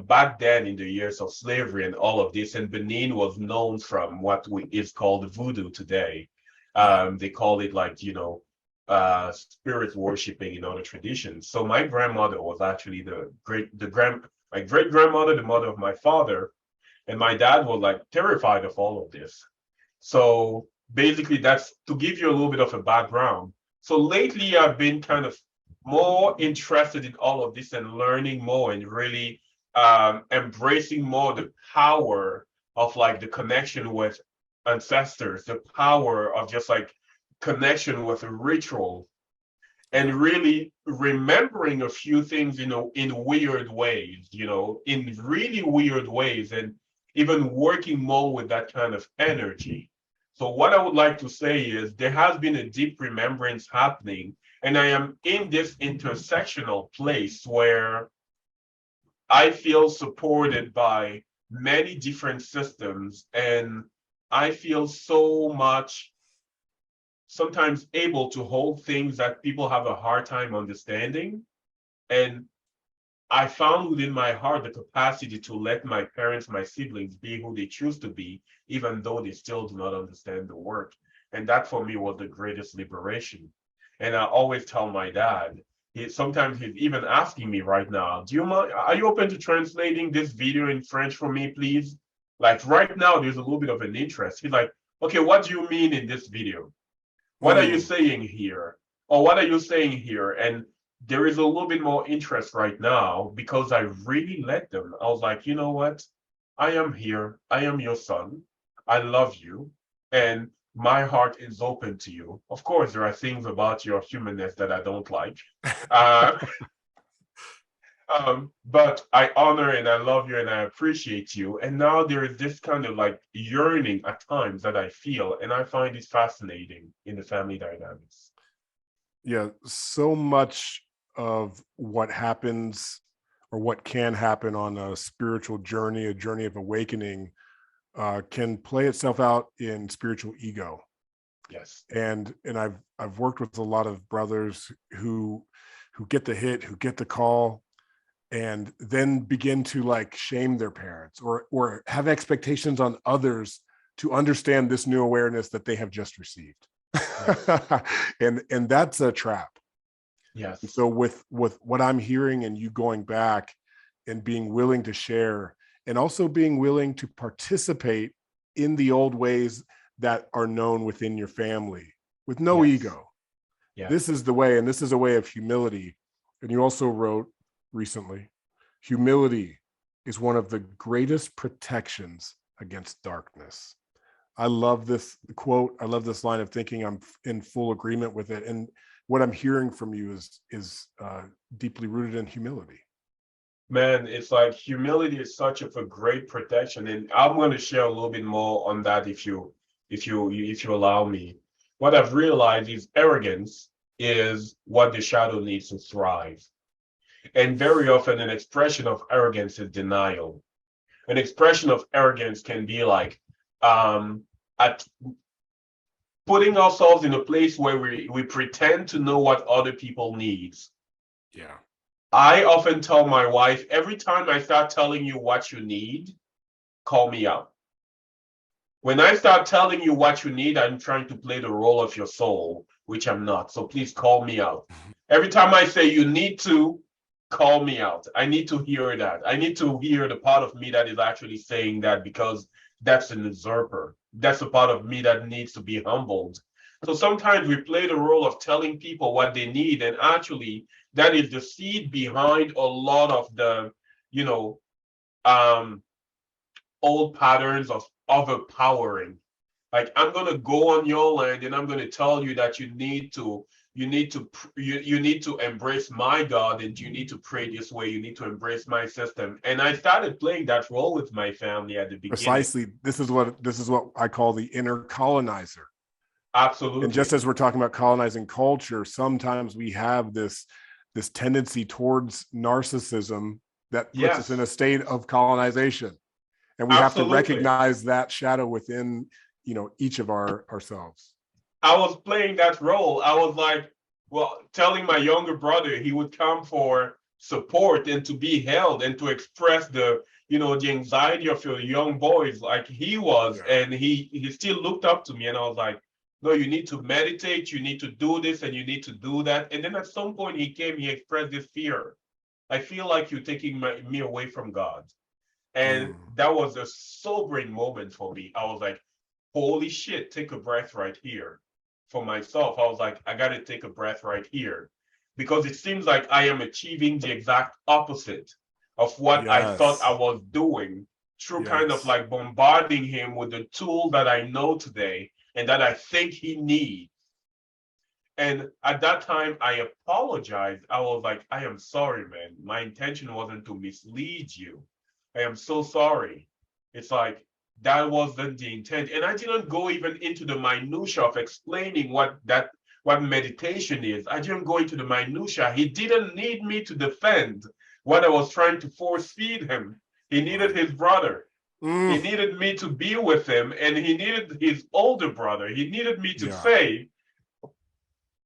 back then in the years of slavery and all of this. And Benin was known from what is called voodoo today. They call it like, spirit worshiping in other traditions. So my grandmother was actually my great grandmother, the mother of my father, and my dad was like terrified of all of this. So basically, that's to give you a little bit of a background. So lately, I've been kind of more interested in all of this and learning more and really embracing more the power of like the connection with ancestors, the power of just like connection with a ritual, and really remembering a few things, in weird ways, in really weird ways, and even working more with that kind of energy. So what I would like to say is there has been a deep remembrance happening, and I am in this intersectional place where I feel supported by many different systems, and I feel so much sometimes able to hold things that people have a hard time understanding. And I found within my heart the capacity to let my parents, my siblings be who they choose to be, even though they still do not understand the work. And that for me was the greatest liberation. And I always tell my dad, sometimes he's even asking me right now, do you mind, are you open to translating this video in French for me, please? Like right now, there's a little bit of an interest. He's like, okay, what do you mean in this video? What are you saying here? Or what are you saying here? And there is a little bit more interest right now because I really let them. I was like, you know what? I am here. I am your son. I love you. And my heart is open to you. Of course, there are things about your humanness that I don't like. Uh, but I honor and I love you and I appreciate you. And now there is this kind of like yearning at times that I feel, and I find it fascinating in the family dynamics. Yeah, so much of what happens or what can happen on a spiritual journey, a journey of awakening, can play itself out in spiritual ego. Yes. And I've worked with a lot of brothers who get the hit, who get the call, and then begin to like shame their parents or have expectations on others to understand this new awareness that they have just received. Yes. and that's a trap. Yes. And so with what I'm hearing and you going back and being willing to share and also being willing to participate in the old ways that are known within your family with no ego. Yes. This is the way, and this is a way of humility. And you also wrote recently, humility is one of the greatest protections against darkness. I love this quote. I love this line of thinking. I'm in full agreement with it. And what I'm hearing from you is deeply rooted in humility. Man, it's like humility is such a great protection. And I'm going to share a little bit more on that if you allow me. What I've realized is arrogance is what the shadow needs to thrive. And very often an expression of arrogance is denial. An expression of arrogance can be like at putting ourselves in a place where we pretend to know what other people need. Yeah. I often tell my wife, every time I start telling you what you need, call me out. When I start telling you what you need, I'm trying to play the role of your soul, which I'm not. So please call me out. Every time I say you need to, call me out. I need to hear that. I need to hear the part of me that is actually saying that, because that's an usurper. That's a part of me that needs to be humbled. So sometimes we play the role of telling people what they need, and actually that is the seed behind a lot of the, old patterns of overpowering. Like, I'm going to go on your land and I'm going to tell you that you need to you need to you need to embrace my God, and you need to pray this way. You need to embrace my system. And I started playing that role with my family at the beginning. Precisely. This is what I call the inner colonizer. Absolutely. And just as we're talking about colonizing culture, sometimes we have this tendency towards narcissism that puts us in a state of colonization. And we have to recognize that shadow within, each of ourselves. I was playing that role. I was like, telling my younger brother he would come for support and to be held and to express the anxiety of your young boys like he was. Yeah. And he still looked up to me, and I was like, no, you need to meditate, you need to do this, and you need to do that. And then at some point he expressed this fear. I feel like you're taking me away from God. And that was a sobering moment for me. I was like, holy shit, take a breath right here. For myself, I was like, I got to take a breath right here, because it seems like I am achieving the exact opposite of what I thought I was doing through kind of like bombarding him with the tool that I know today and that I think he needs. And at that time, I apologized. I was like, I am sorry, man. My intention wasn't to mislead you. I am so sorry. It's like, that wasn't the intent. And I didn't go even into the minutia of explaining what meditation is. I didn't go into the minutia. He didn't need me to defend what I was trying to force feed him. He needed his brother. He needed me to be with him, and he needed his older brother. He needed me to say,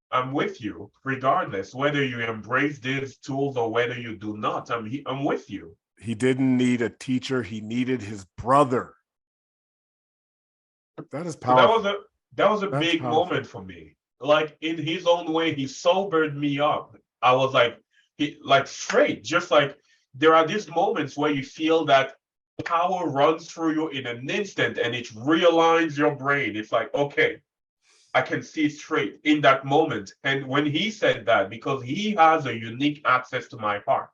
I'm with you, regardless, whether you embrace these tools or whether you do not. I'm with you. He didn't need a teacher. He needed his brother. That is powerful. So that was a big moment for me. Like, in his own way, he sobered me up. I was like, straight, just like there are these moments where you feel that power runs through you in an instant and it realigns your brain. It's like, okay, I can see straight in that moment. And when he said that, because he has a unique access to my heart,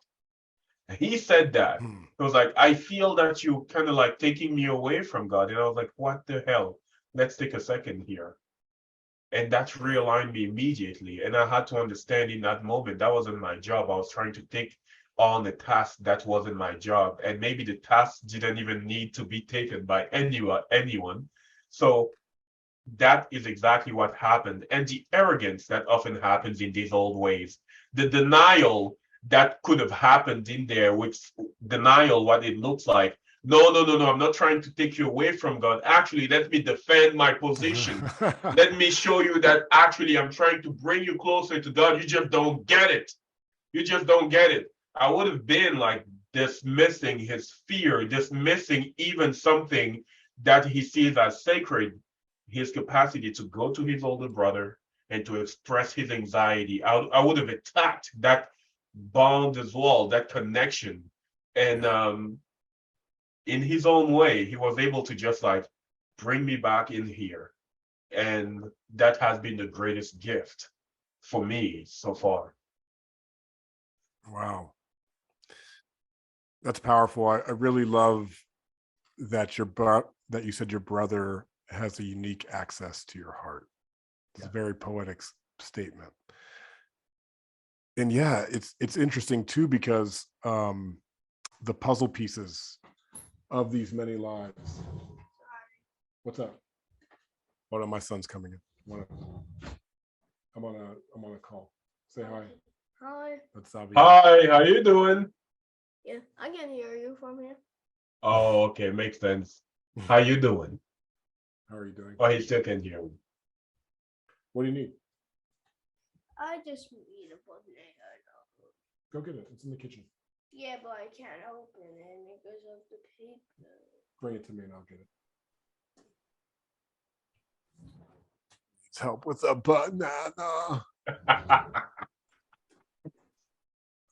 he said that. It was like, I feel that you kind of like taking me away from God. And I was like, what the hell? Let's take a second here. And that realigned me immediately. And I had to understand in that moment, that wasn't my job. I was trying to take on a task that wasn't my job. And maybe the task didn't even need to be taken by anyone. So that is exactly what happened. And the arrogance that often happens in these old ways, the denial that could have happened in there, which denial, what it looks like. No, I'm not trying to take you away from God. Actually, let me defend my position. Let me show you that actually I'm trying to bring you closer to God. You just don't get it. You just don't get it. I would have been like dismissing his fear, dismissing even something that he sees as sacred, his capacity to go to his older brother and to express his anxiety. I would have attacked that bond as well, that connection. And in his own way, he was able to just like bring me back in here. And that has been the greatest gift for me so far. Wow. That's powerful. I really love that that you said your brother has a unique access to your heart. It's a very poetic statement. And yeah, it's interesting too, because the puzzle pieces of these many lives. What's up? Hold on, my son's coming in. I'm on a call. Say hi. Hi. That's Xavier. Hi, how you doing? Yeah, I can hear you from here. Oh, okay, makes sense. How you doing? How are you doing? Oh, he still can hear me. What do you need? I just need a button. Go get it. It's in the kitchen. Yeah, but I can't open it because of the paper. Bring it to me and I'll get it. Needs help with a banana.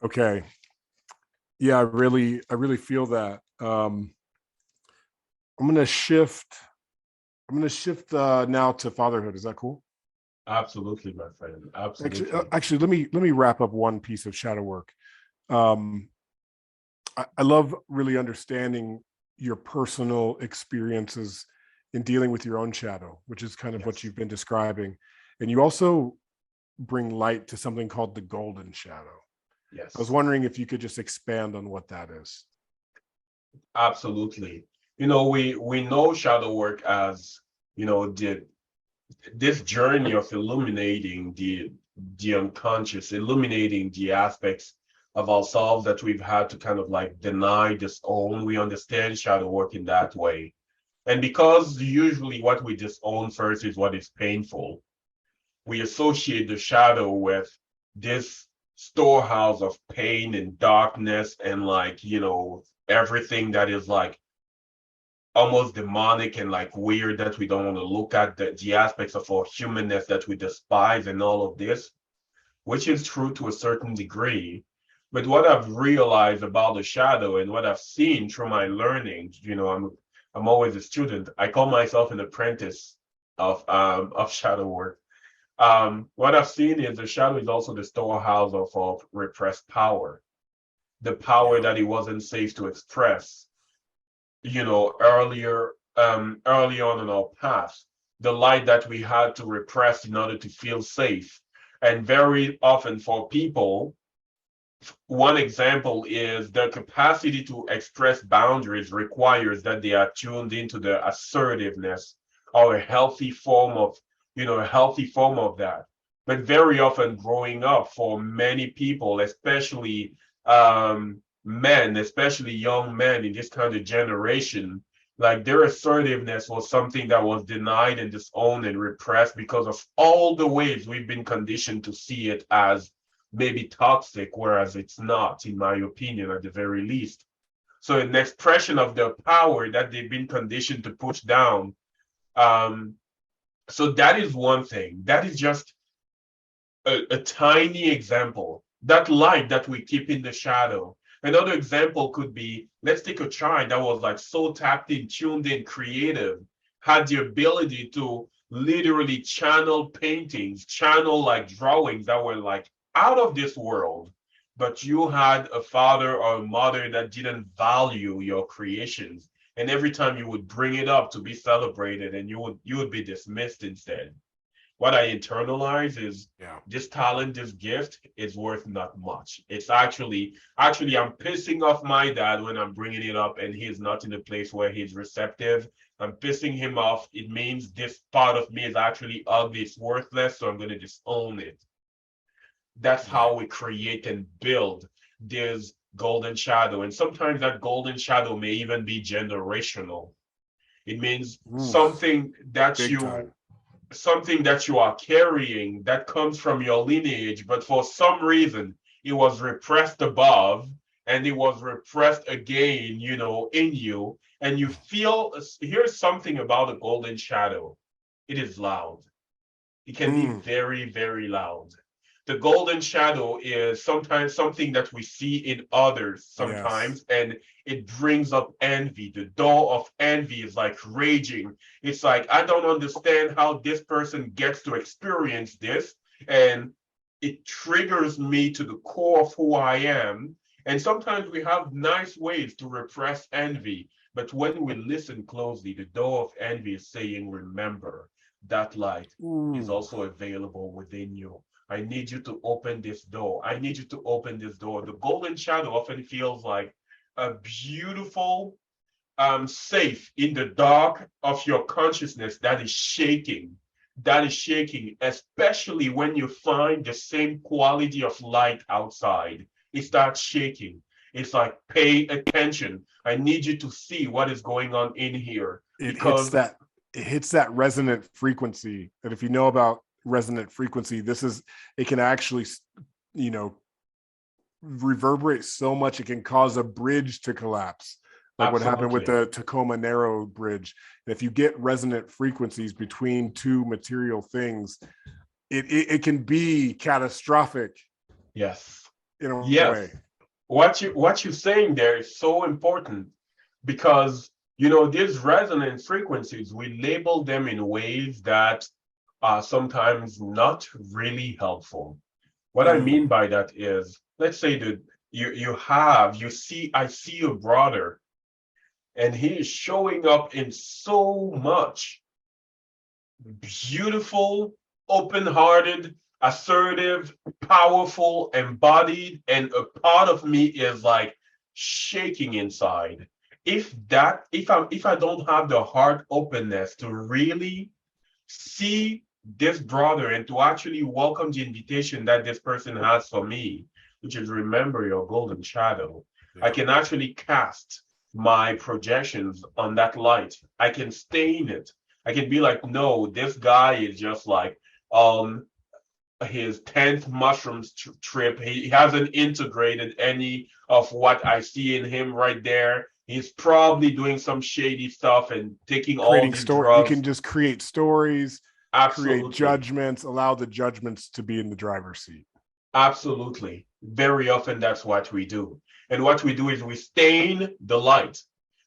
Okay. Yeah, I really feel that. I'm gonna shift now to fatherhood. Is that cool? Absolutely, my friend. Absolutely. Actually, let me wrap up one piece of shadow work. I love really understanding your personal experiences in dealing with your own shadow, which is kind of what you've been describing. And you also bring light to something called the golden shadow. Yes. I was wondering if you could just expand on what that is. Absolutely. We know shadow work as, this journey of illuminating the unconscious, illuminating the aspects of ourselves that we've had to kind of like deny, disown. We understand shadow work in that way. And because usually what we disown first is what is painful, we associate the shadow with this storehouse of pain and darkness and everything that is like almost demonic and like weird that we don't want to look at, the aspects of our humanness that we despise and all of this, which is true to a certain degree. But what I've realized about the shadow and what I've seen through my learning, I'm always a student. I call myself an apprentice of shadow work. What I've seen is the shadow is also the storehouse of repressed power, the power that it wasn't safe to express, early on in our path, the light that we had to repress in order to feel safe. And very often for people, one example is their capacity to express boundaries requires that they are tuned into the assertiveness or a healthy form of that. But very often growing up for many people, especially men, especially young men in this kind of generation, like their assertiveness was something that was denied and disowned and repressed because of all the ways we've been conditioned to see it as maybe toxic, whereas it's not, in my opinion, at the very least. So an expression of the power that they've been conditioned to push down. So that is one thing. That is just a tiny example. That light that we keep in the shadow. Another example could be, let's take a child that was like so tapped in, tuned in, creative, had the ability to literally channel paintings, channel like drawings that were like out of this world, but you had a father or a mother that didn't value your creations. And every time you would bring it up to be celebrated, and you would be dismissed instead. What I internalize is this talent, this gift is worth not much. It's actually I'm pissing off my dad when I'm bringing it up and he's not in a place where he's receptive. I'm pissing him off. It means this part of me is actually ugly, it's worthless, so I'm going to disown it. That's how we create and build this golden shadow. And sometimes that golden shadow may even be generational. It means something that you are carrying that comes from your lineage, but for some reason it was repressed above and it was repressed again, in you. And you feel, here's something about a golden shadow. It is loud. It can be very, very loud. The golden shadow is sometimes something that we see in others sometimes, and it brings up envy. The door of envy is like raging. It's like, I don't understand how this person gets to experience this, and it triggers me to the core of who I am. And sometimes we have nice ways to repress envy, but when we listen closely, the door of envy is saying, remember, that light is also available within you. I need you to open this door. I need you to open this door. The golden shadow often feels like a beautiful safe in the dark of your consciousness that is shaking. That is shaking, especially when you find the same quality of light outside. It starts shaking. It's like, pay attention. I need you to see what is going on in here. It hits that resonant frequency. And if you know about resonant frequency, it can actually reverberate so much it can cause a bridge to collapse, like Absolutely. What happened with the Tacoma Narrow Bridge. And if you get resonant frequencies between two material things, it can be catastrophic. Yes. In a way. What you're saying there is so important, because these resonant frequencies, we label them in ways that are sometimes not really helpful. What I mean by that is, let's say that I see your brother, and he is showing up in so much beautiful, open-hearted, assertive, powerful, embodied, and a part of me is like shaking inside. If I don't have the heart openness to really see this brother and to actually welcome the invitation that this person has for me, which is remember your golden shadow, I can actually cast my projections on that light. I can stain it. I can be like, no, this guy is just like his 10th mushrooms trip. He hasn't integrated any of what I see in him right there. He's probably doing some shady stuff and taking all Creating these story. You drugs. can just create stories, Absolutely. create judgments, allow the judgments to be in the driver's seat. Absolutely. Very often that's what we do. And what we do is we stain the light.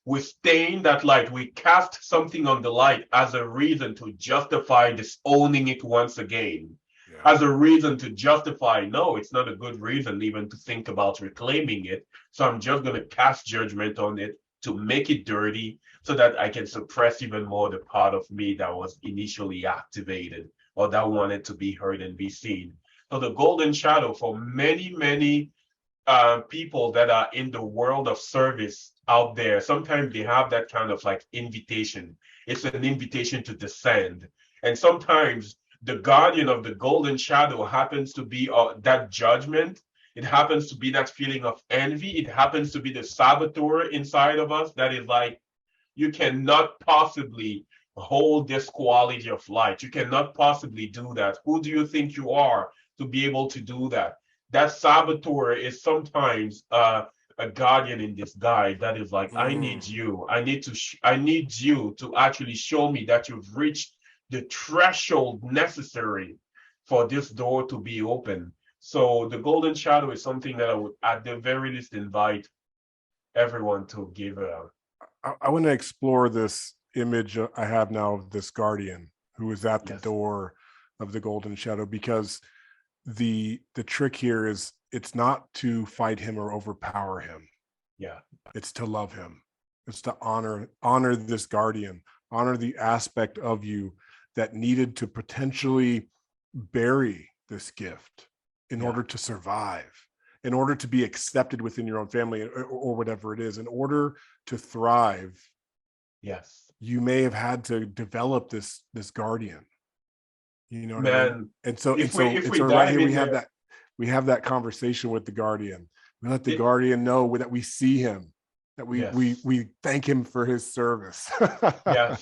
We stain that light. We cast something on the light as a reason to justify disowning it once again. Yeah. As a reason to justify, no, it's not a good reason even to think about reclaiming it. So I'm just going to cast judgment on it to make it dirty so that I can suppress even more the part of me that was initially activated or that wanted to be heard and be seen. So the golden shadow for many people that are in the world of service out there, sometimes they have that kind of like invitation. It's an invitation to descend. And sometimes the guardian of the golden shadow happens to be that judgment. It happens to be that feeling of envy. It happens to be the saboteur inside of us that is like, you cannot possibly hold this quality of light. You cannot possibly do that. Who do you think you are to be able to do that? That saboteur is sometimes a guardian in disguise that is like, I need you. I need you to actually show me that you've reached the threshold necessary for this door to be open. So the golden shadow is something that I would, at the very least, invite everyone to give a. I want to explore this image I have now of this guardian who is at the door of the golden shadow, because the trick here is it's not to fight him or overpower him. Yeah. It's to love him. It's to honor this guardian, honor the aspect of you that needed to potentially bury this gift in order to survive, in order to be accepted within your own family or whatever it is. In order to thrive, you may have had to develop this guardian. You know what I mean? And so right here we have that conversation with the guardian. We let the guardian know that we see him, that we thank him for his service. And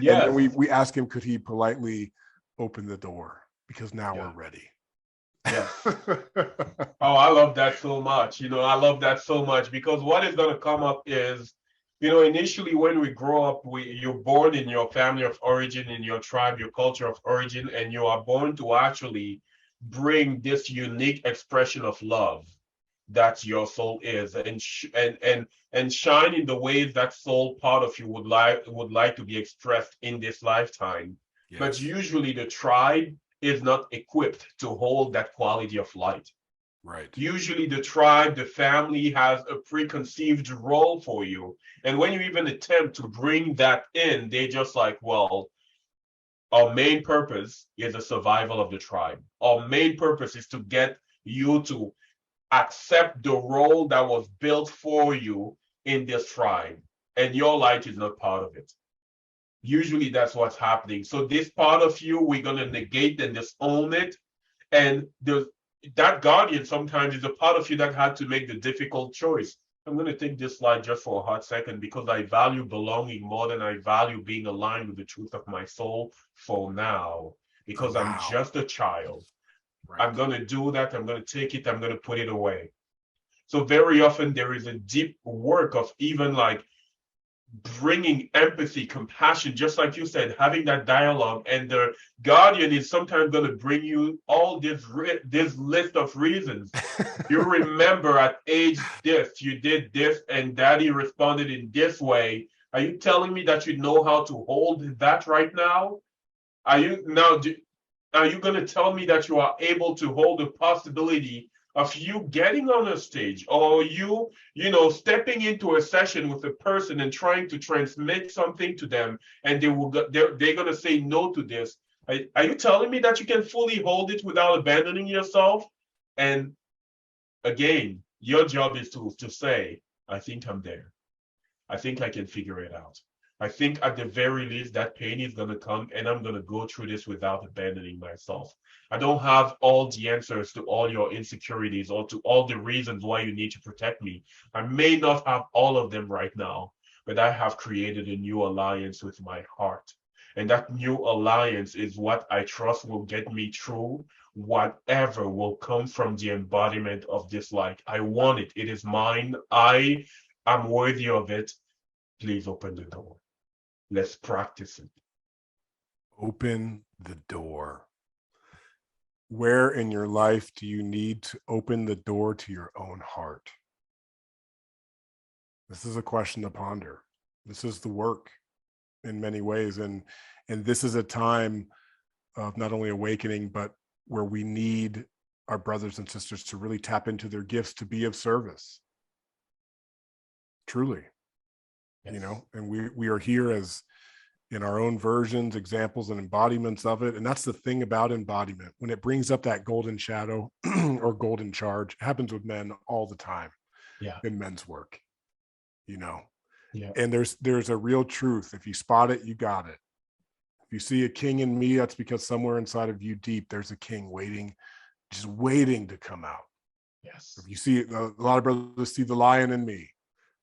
then we ask him, could he politely open the door, because now we're ready. Oh, I love that so much. I love that so much, because what is going to come up is, initially when we grow up, you're born in your family of origin, in your tribe, your culture of origin, and you are born to actually bring this unique expression of love that your soul is, and shine in the ways that soul part of you would like to be expressed in this lifetime. But usually the tribe is not equipped to hold that quality of light. Right. Usually the tribe, the family has a preconceived role for you. And when you even attempt to bring that in, they just like, well, our main purpose is the survival of the tribe. Our main purpose is to get you to accept the role that was built for you in this tribe. And your light is not part of it. Usually that's what's happening. So this part of you, we're going to negate and disown it. And that guardian sometimes is a part of you that had to make the difficult choice. I'm going to take this slide just for a hot second, because I value belonging more than I value being aligned with the truth of my soul for now, because I'm just a child. Right. I'm going to do that. I'm going to take it. I'm going to put it away. So very often there is a deep work of even like bringing empathy, compassion, just like you said, having that dialogue. And the guardian is sometimes going to bring you all this list of reasons. You remember at age this, you did this, and daddy responded in this way. Are you telling me that you know how to hold that right now? Are you going to tell me that you are able to hold the possibility of you getting on a stage, or you stepping into a session with a person and trying to transmit something to them, and they're going to say no to this? Are you telling me that you can fully hold it without abandoning yourself? And again, your job is to say, I think I'm there. I think I can figure it out. I think at the very least that pain is going to come and I'm going to go through this without abandoning myself. I don't have all the answers to all your insecurities or to all the reasons why you need to protect me. I may not have all of them right now, but I have created a new alliance with my heart. And that new alliance is what I trust will get me through whatever will come from the embodiment of this light. I want it. It is mine. I am worthy of it. Please open the door. Let's practice it. Open the door. Where in your life do you need to open the door to your own heart? This is a question to ponder. This is the work in many ways. And this is a time of not only awakening, but where we need our brothers and sisters to really tap into their gifts to be of service. Truly. Yes. You know, and we are here as in our own versions, examples and embodiments of it. And that's the thing about embodiment. When it brings up that golden shadow or golden charge, it happens with men all the time. Yeah. In men's work, you know. Yeah. And there's a real truth. If you spot it, you got it. If you see a king in me, that's because somewhere inside of you deep, there's a king waiting, just waiting to come out. Yes. If you see a lot of brothers see the lion in me,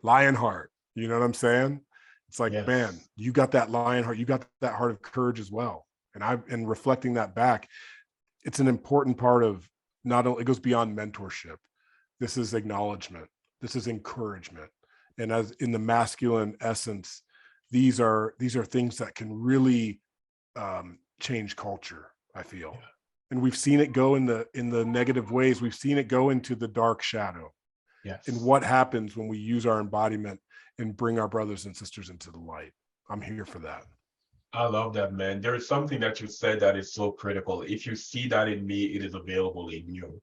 lion heart, you know what I'm saying? It's like, yes. Man, you got that lion heart, you got that heart of courage as well. And reflecting that back, it's an important part of not only, it goes beyond mentorship. This is acknowledgement. This is encouragement. And as in the masculine essence, these are things that can really change culture, I feel. Yeah. And we've seen it go in the negative ways. We've seen it go into the dark shadow. Yes. And what happens when we use our embodiment and bring our brothers and sisters into the light? I'm here for that. I love that, man. There is something that you said that is so critical. If you see that in me, it is available in you.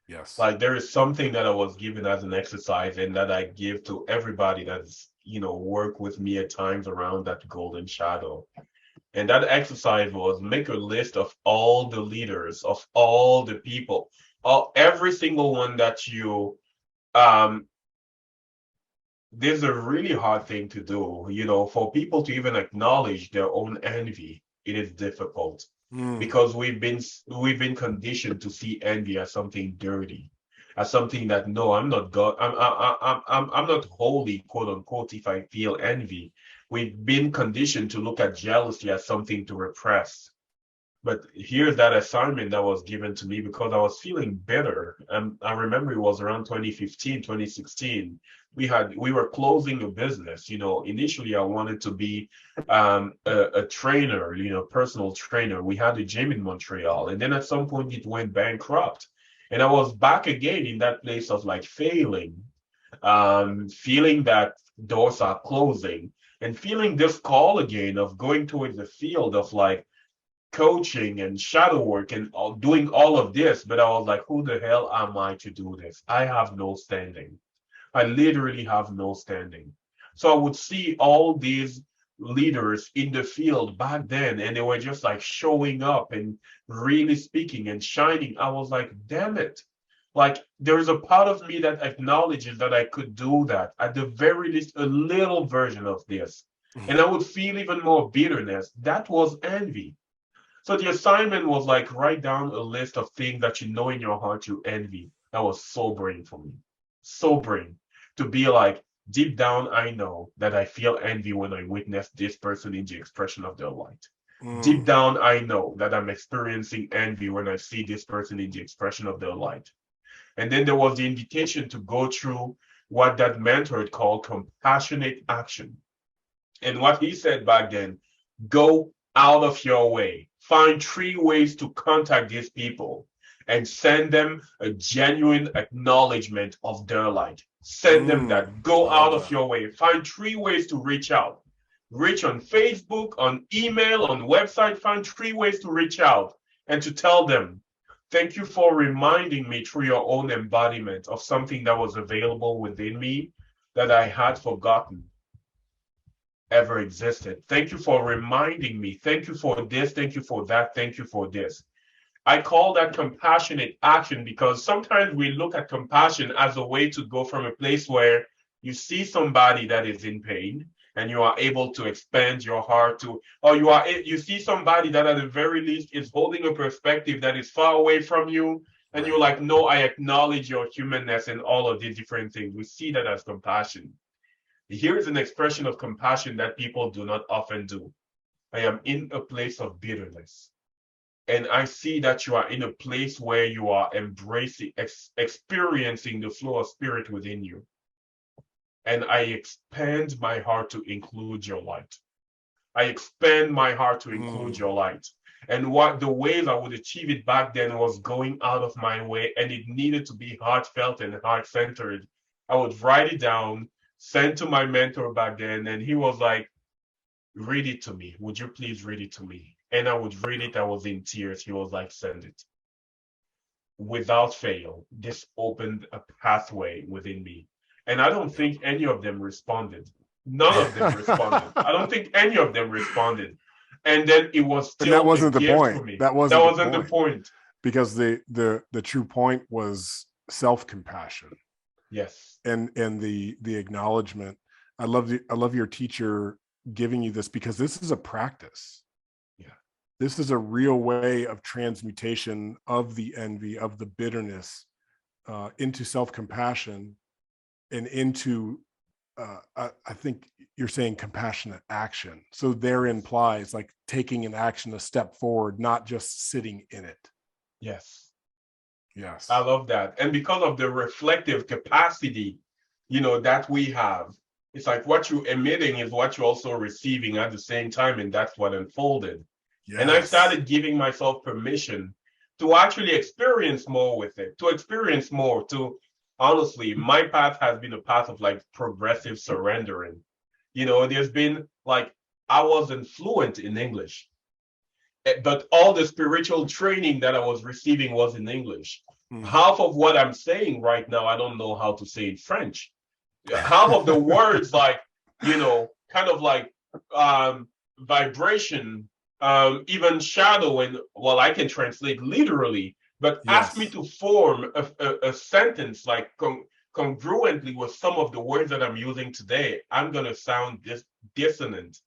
Yes. Like there is something that I was given as an exercise and that I give to everybody that's, work with me at times around that golden shadow. And that exercise was make a list of all the leaders, of all the people, every single one that you, this is a really hard thing to do, for people to even acknowledge their own envy. It is difficult. Because we've been conditioned to see envy as something dirty, as something that no, I'm not God, I'm not holy, quote unquote, if I feel envy. We've been conditioned to look at jealousy as something to repress. But here's that assignment that was given to me because I was feeling bitter. And I remember it was around 2015, 2016. We were closing a business. Initially I wanted to be a trainer, personal trainer. We had a gym in Montreal, and then at some point it went bankrupt. And I was back again in that place of like failing, feeling that doors are closing, and feeling this call again of going towards the field of like coaching and shadow work and doing all of this. But I was like, who the hell am I to do this? I have no standing. I literally have no standing. So I would see all these leaders in the field back then, and they were just like showing up and really speaking and shining. I was like, damn it. Like there's a part of me that acknowledges that I could do that, at the very least, a little version of this. And I would feel even more bitterness. That was envy. So the assignment was like, write down a list of things that you know in your heart you envy. That was sobering for me. Sobering. To be like, deep down, I know that I feel envy when I witness this person in the expression of their light. Deep down, I know that I'm experiencing envy when I see this person in the expression of their light. And then there was the invitation to go through what that mentor had called compassionate action. And what he said back then, go out of your way. Find 3 ways to contact these people and send them a genuine acknowledgement of their light. Send them that. Go out of your way. Find 3 ways to reach out. Reach on Facebook, on email, on website. Find 3 ways to reach out and to tell them, thank you for reminding me through your own embodiment of something that was available within me that I had forgotten. ever existed. Thank you for reminding me. Thank you for this. Thank you for that. Thank you for this. I call that compassionate action because sometimes we look at compassion as a way to go from a place where you see somebody that is in pain and you are able to expand your heart to, or you see somebody that at the very least is holding a perspective that is far away from you, and you're like, no, I acknowledge your humanness and all of these different things. We see that as compassion. Here is an expression of compassion that people do not often do. I am in a place of bitterness. And I see that you are in a place where you are embracing, experiencing the flow of spirit within you. And I expand my heart to include your light. I expand my heart to include your light. And what the ways I would achieve it back then was going out of my way, and it needed to be heartfelt and heart-centered. I would write it down, send to my mentor back then, and he was like, read it to me. Would you please read it to me? And I would read it. I was in tears. He was like, send it. Without fail, this opened a pathway within me. And I don't think any of them responded. None of them responded. I don't think any of them responded. And then it was still, and that wasn't a the gift point. for me. That wasn't the point. Because the true point was self-compassion. Yes. And the acknowledgement. I love your teacher giving you this, because this is a practice. Yeah. This is a real way of transmutation of the envy, of the bitterness, into self-compassion and into I think you're saying compassionate action. So therein implies like taking an action a step forward, not just sitting in it. Yes. Yes. I love that. And because of the reflective capacity, that we have, it's like what you're emitting is what you're also receiving at the same time. And that's what unfolded. Yes. And I started giving myself permission to actually experience more with it, to experience more, to honestly, my path has been a path of like progressive surrendering. There's been like, I wasn't fluent in English, but all the spiritual training that I was receiving was in English. Half of what I'm saying right now, I don't know how to say in French. Half of the words, like, kind of like vibration, even shadow, and well, I can translate literally, but ask me to form a sentence like congruently with some of the words that I'm using today, I'm going to sound dissonant.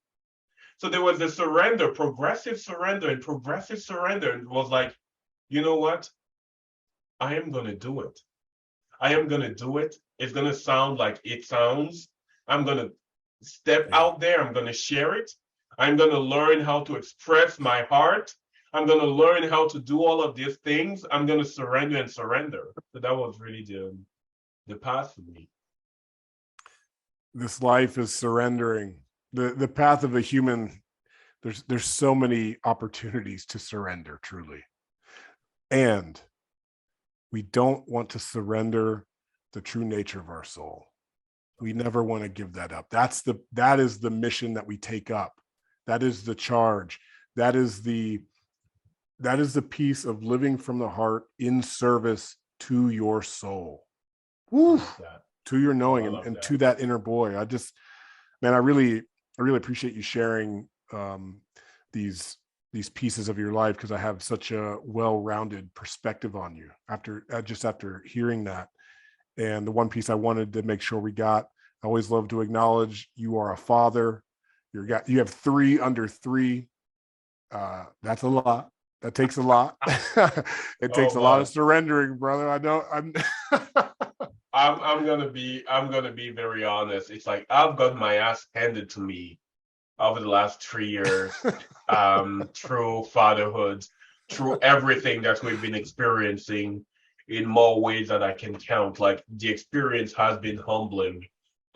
So there was a surrender, progressive surrender, and progressive surrender. And it was like, you know what? I am going to do it. I am going to do it. It's going to sound like it sounds. I'm going to step out there. I'm going to share it. I'm going to learn how to express my heart. I'm going to learn how to do all of these things. I'm going to surrender and surrender. So that was really the path for me. This life is surrendering. The path of a human, there's so many opportunities to surrender, truly. And we don't want to surrender the true nature of our soul. We never want to give that up. That is the mission that we take up. That is the charge. That is the piece of living from the heart in service to your soul. Woo, to your knowing and to that inner boy. I really appreciate you sharing these pieces of your life, because I have such a well-rounded perspective on you after hearing that. And the one piece I wanted to make sure we got, I always love to acknowledge you are a father. You have 3 under 3. That's a lot. That takes a lot. It takes a lot of surrendering, brother. I know. I'm gonna be very honest. It's like I've got my ass handed to me over the last 3 years, through fatherhood, through everything that we've been experiencing in more ways that I can count. Like, the experience has been humbling.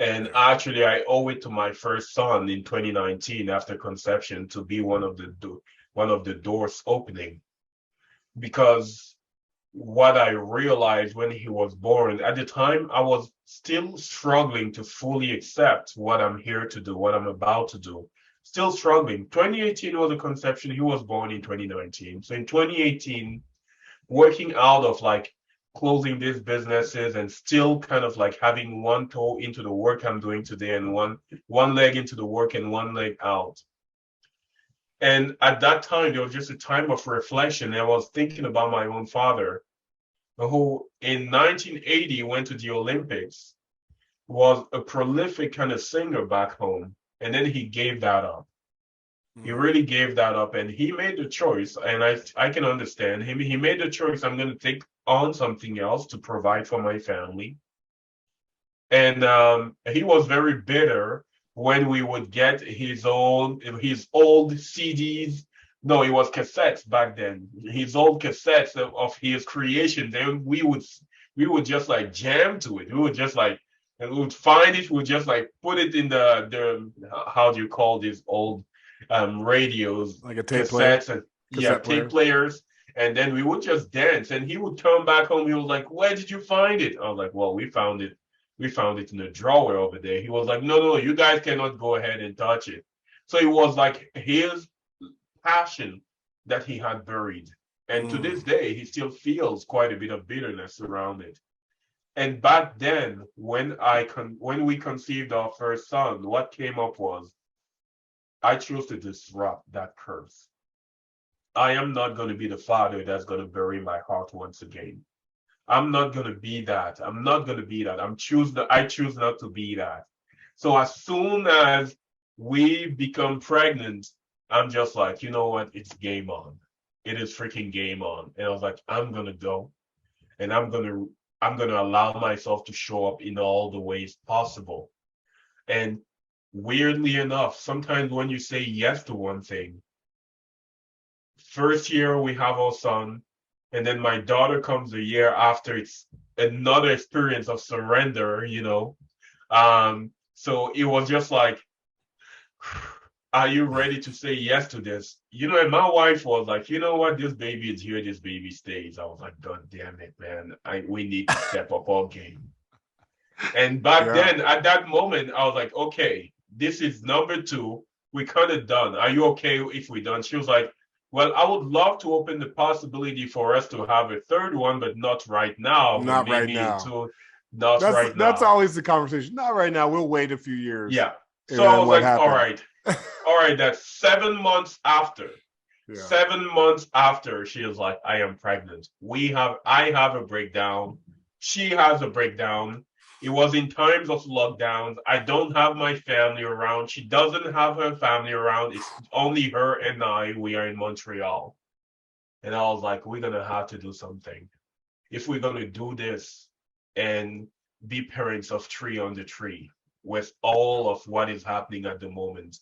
And actually, I owe it to my first son in 2019 after conception to be one of the doors opening. Because what I realized when he was born, at the time, I was still struggling to fully accept what I'm here to do, what I'm about to do. Still struggling. 2018 was a conception. He was born in 2019. So in 2018, working out of like closing these businesses and still kind of like having one toe into the work I'm doing today and one leg into the work and one leg out. And at that time, there was just a time of reflection. And I was thinking about my own father, who in 1980 went to the Olympics, was a prolific kind of singer back home. And then he gave that up. He really gave that up, and he made the choice, and I can understand him. He made the choice, I'm going to take on something else to provide for my family. And he was very bitter when we would get his old CDs. No, it was cassettes back then. His old cassettes of his creation. Then we would just like jam to it. We would just like, and we would find it. We would just like put it in the how do you call these old radios, like a tape cassettes, player. and tape players. And then we would just dance. And he would come back home. He was like, "Where did you find it?" I was like, "Well, we found it. We found it in the drawer over there." He was like, no, you guys cannot go ahead and touch it. So it was like his passion that he had buried. And to this day, he still feels quite a bit of bitterness around it. And back then, when we conceived our first son, what came up was, I chose to disrupt that curse. I am not going to be the father that's going to bury my heart once again. I'm not going to be that. I'm not going to be that. I choose not to be that. So as soon as we become pregnant, I'm just like, you know what? It's game on. It is freaking game on. And I was like, I'm going to go, and I'm going to allow myself to show up in all the ways possible. And weirdly enough, sometimes when you say yes to one thing, first year we have our son, and then my daughter comes a year after. It's another experience of surrender, you know. So it was just like, are you ready to say yes to this? You know, and my wife was like, you know what, this baby is here, this baby stays. I was like, God damn it, man. We need to step up our game. And back then, at that moment, I was like, okay, this is number 2. We kind of done. Are you okay if we done? She was like, well, I would love to open the possibility for us to have a third one, but not right now. Not right now. That's always the conversation. Not right now. We'll wait a few years. Yeah. So I was like, all right, that's 7 months after. Yeah. 7 months after, she is like, I am pregnant. I have a breakdown. She has a breakdown. It was in times of lockdowns. I don't have my family around. She doesn't have her family around. It's only her and I. We are in Montreal. And I was like, we're going to have to do something. If we're going to do this and be parents of 3 on the tree with all of what is happening at the moment,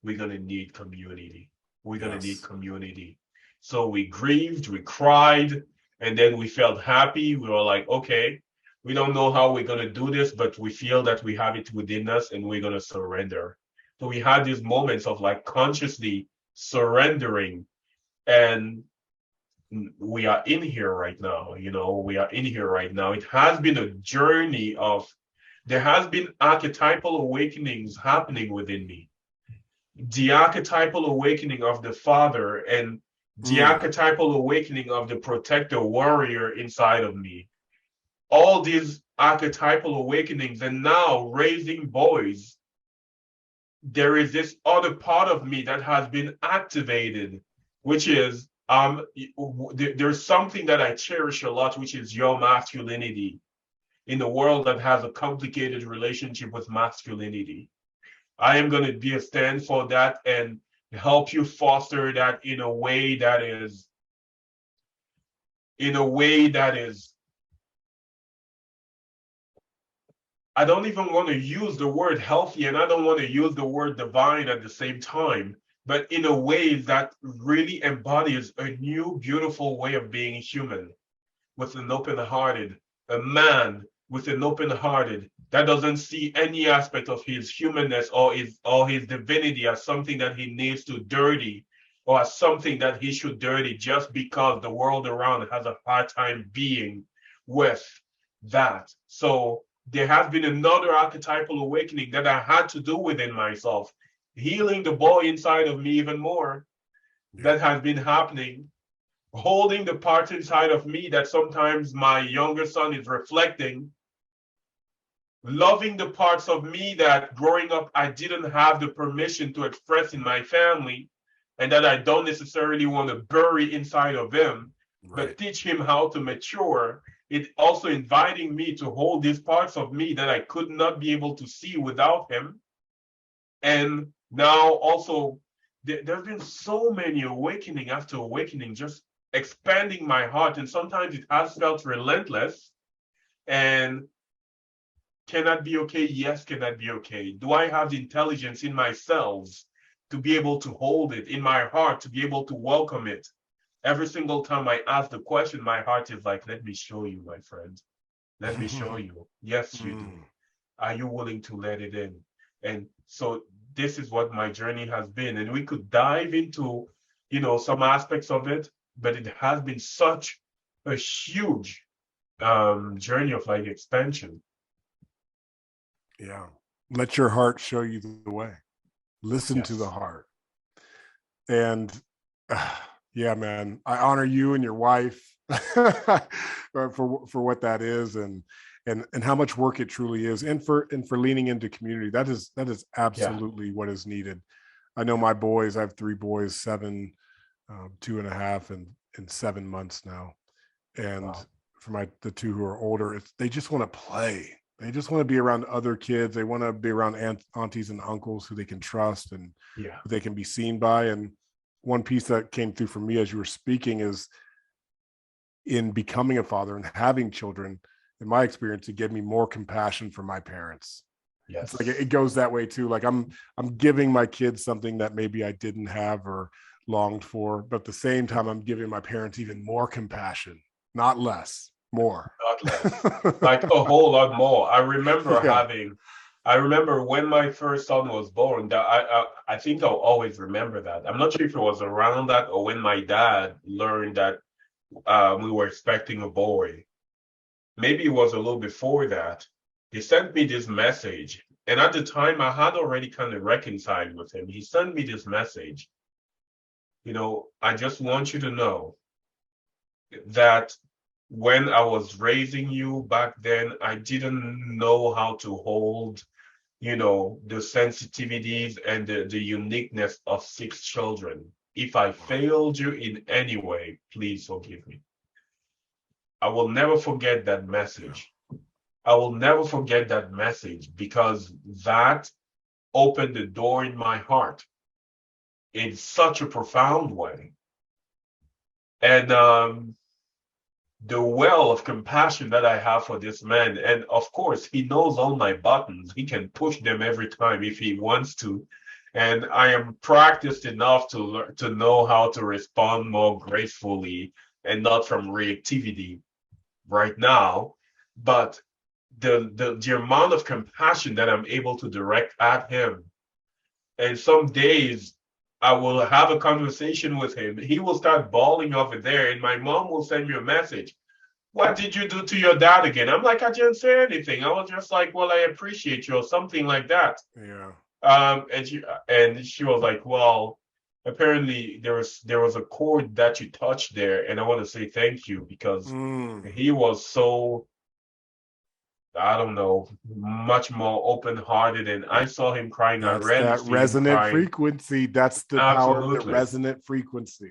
we're going to need community. We're going to need community. So we grieved, we cried, and then we felt happy. We were like, okay, we don't know how we're going to do this, but we feel that we have it within us and we're going to surrender. So we had these moments of like consciously surrendering, and we are in here right now. You know, we are in here right now. It has been a journey there has been archetypal awakenings happening within me. The archetypal awakening of the father and the archetypal awakening of the protector warrior inside of me. All these archetypal awakenings, and now raising boys, there is this other part of me that has been activated, which is there's something that I cherish a lot, which is your masculinity in a world that has a complicated relationship with masculinity. I am going to be a stand for that and help you foster that in a way that is I don't even want to use the word healthy, and I don't want to use the word divine at the same time, but in a way that really embodies a new, beautiful way of being human, with an open-hearted, a man with an open-hearted that doesn't see any aspect of his humanness or his divinity as something that he needs to dirty, or as something that he should dirty just because the world around has a hard time being with that. So there has been another archetypal awakening that I had to do within myself, healing the boy inside of me even more. That has been happening, holding the parts inside of me that sometimes my younger son is reflecting, loving the parts of me that growing up I didn't have the permission to express in my family, and that I don't necessarily want to bury inside of him, but teach him how to mature. It also inviting me to hold these parts of me that I could not be able to see without him. And now also, there's been so many awakening after awakening, just expanding my heart. And sometimes it has felt relentless. And can that be okay? Yes, can that be okay? Do I have the intelligence in my cells to be able to hold it, in my heart to be able to welcome it? Every single time I ask the question, my heart is like, let me show you, my friend. Let me show you. Yes, you do. Are you willing to let it in? And so this is what my journey has been. And we could dive into, some aspects of it, but it has been such a huge journey of like expansion. Yeah. Let your heart show you the way. Listen to the Yes. heart. And yeah, man, I honor you and your wife for what that is, and how much work it truly is, and for leaning into community. That is absolutely what is needed. I know my boys, I have 3 boys, 7, 2.5, and 7 months now. And for the 2 who are older, they just want to play. They just want to be around other kids. They want to be around aunties and uncles who they can trust and who they can be seen by. And one piece that came through for me as you were speaking is, in becoming a father and having children, in my experience, it gave me more compassion for my parents. Yes. It's like it goes that way too. Like I'm giving my kids something that maybe I didn't have or longed for, but at the same time, I'm giving my parents even more compassion, not less, more. Not less. Like a whole lot more. I remember when my first son was born, that I think I'll always remember that. I'm not sure if it was around that or when my dad learned that we were expecting a boy. Maybe it was a little before that. He sent me this message. And at the time, I had already kind of reconciled with him. He sent me this message. I just want you to know that when I was raising you back then, I didn't know how to hold, the sensitivities and the uniqueness of 6 children. If I failed you in any way, please forgive me. I will never forget that message. I will never forget that message, because that opened the door in my heart in such a profound way. And the well of compassion that I have for this man, and of course, he knows all my buttons. He can push them every time if he wants to. And I am practiced enough to know how to respond more gracefully and not from reactivity right now. But the amount of compassion that I'm able to direct at him, and some days I will have a conversation with him. He will start bawling over there, and my mom will send me a message. What did you do to your dad again? I'm like, I didn't say anything. I was just like, well, I appreciate you, or something like that. Yeah. And she was like, well, apparently there was a chord that you touched there, and I want to say thank you, because he was so, I don't know, much more open-hearted, and I saw him crying. I That's rarely that see him resonant crying. frequency. That's the power of the Absolutely. resonant frequency.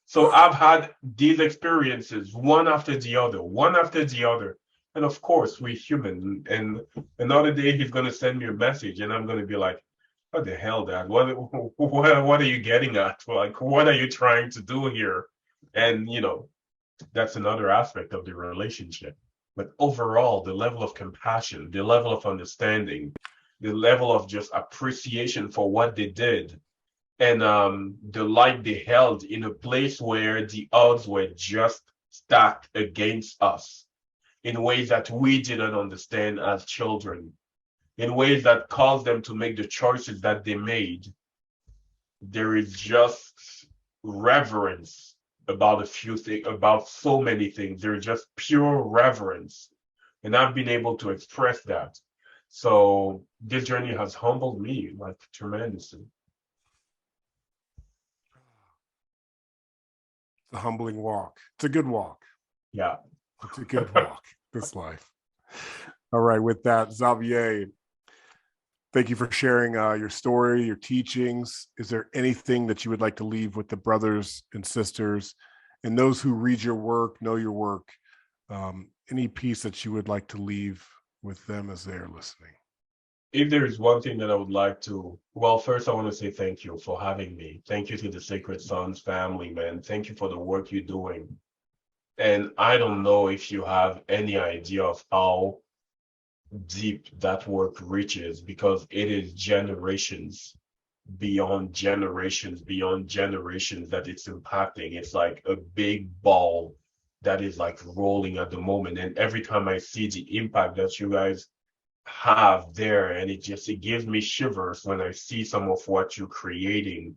So I've had these experiences one after the other. And of course, we're human. And another day he's going to send me a message, and I'm going to be like, what the hell, Dad? What are you getting at? Like, what are you trying to do here? And, that's another aspect of the relationship. But overall, the level of compassion, the level of understanding, the level of just appreciation for what they did, and the light they held in a place where the odds were just stacked against us in ways that we didn't understand as children, in ways that caused them to make the choices that they made. There is just reverence about a few things, about so many things. There's just pure reverence. And I've been able to express that. So this journey has humbled me like tremendously. a humbling walk. It's a good walk. Yeah. It's a good walk, this life. All right, with that, Xavier, thank you for sharing your story, your teachings. Is there anything that you would like to leave with the brothers and sisters and those who read your work, know your work? Any piece that you would like to leave with them as they're listening? If there is one thing that I would like to, well, first I want to say thank you for having me. Thank you to the Sacred Sons family, man. Thank you for the work you're doing. And I don't know if you have any idea of how deep that work reaches, because it is generations beyond generations that it's impacting. It's like a big ball that is like rolling at the moment. And every time I see the impact that you guys have there, and it gives me shivers when I see some of what you're creating.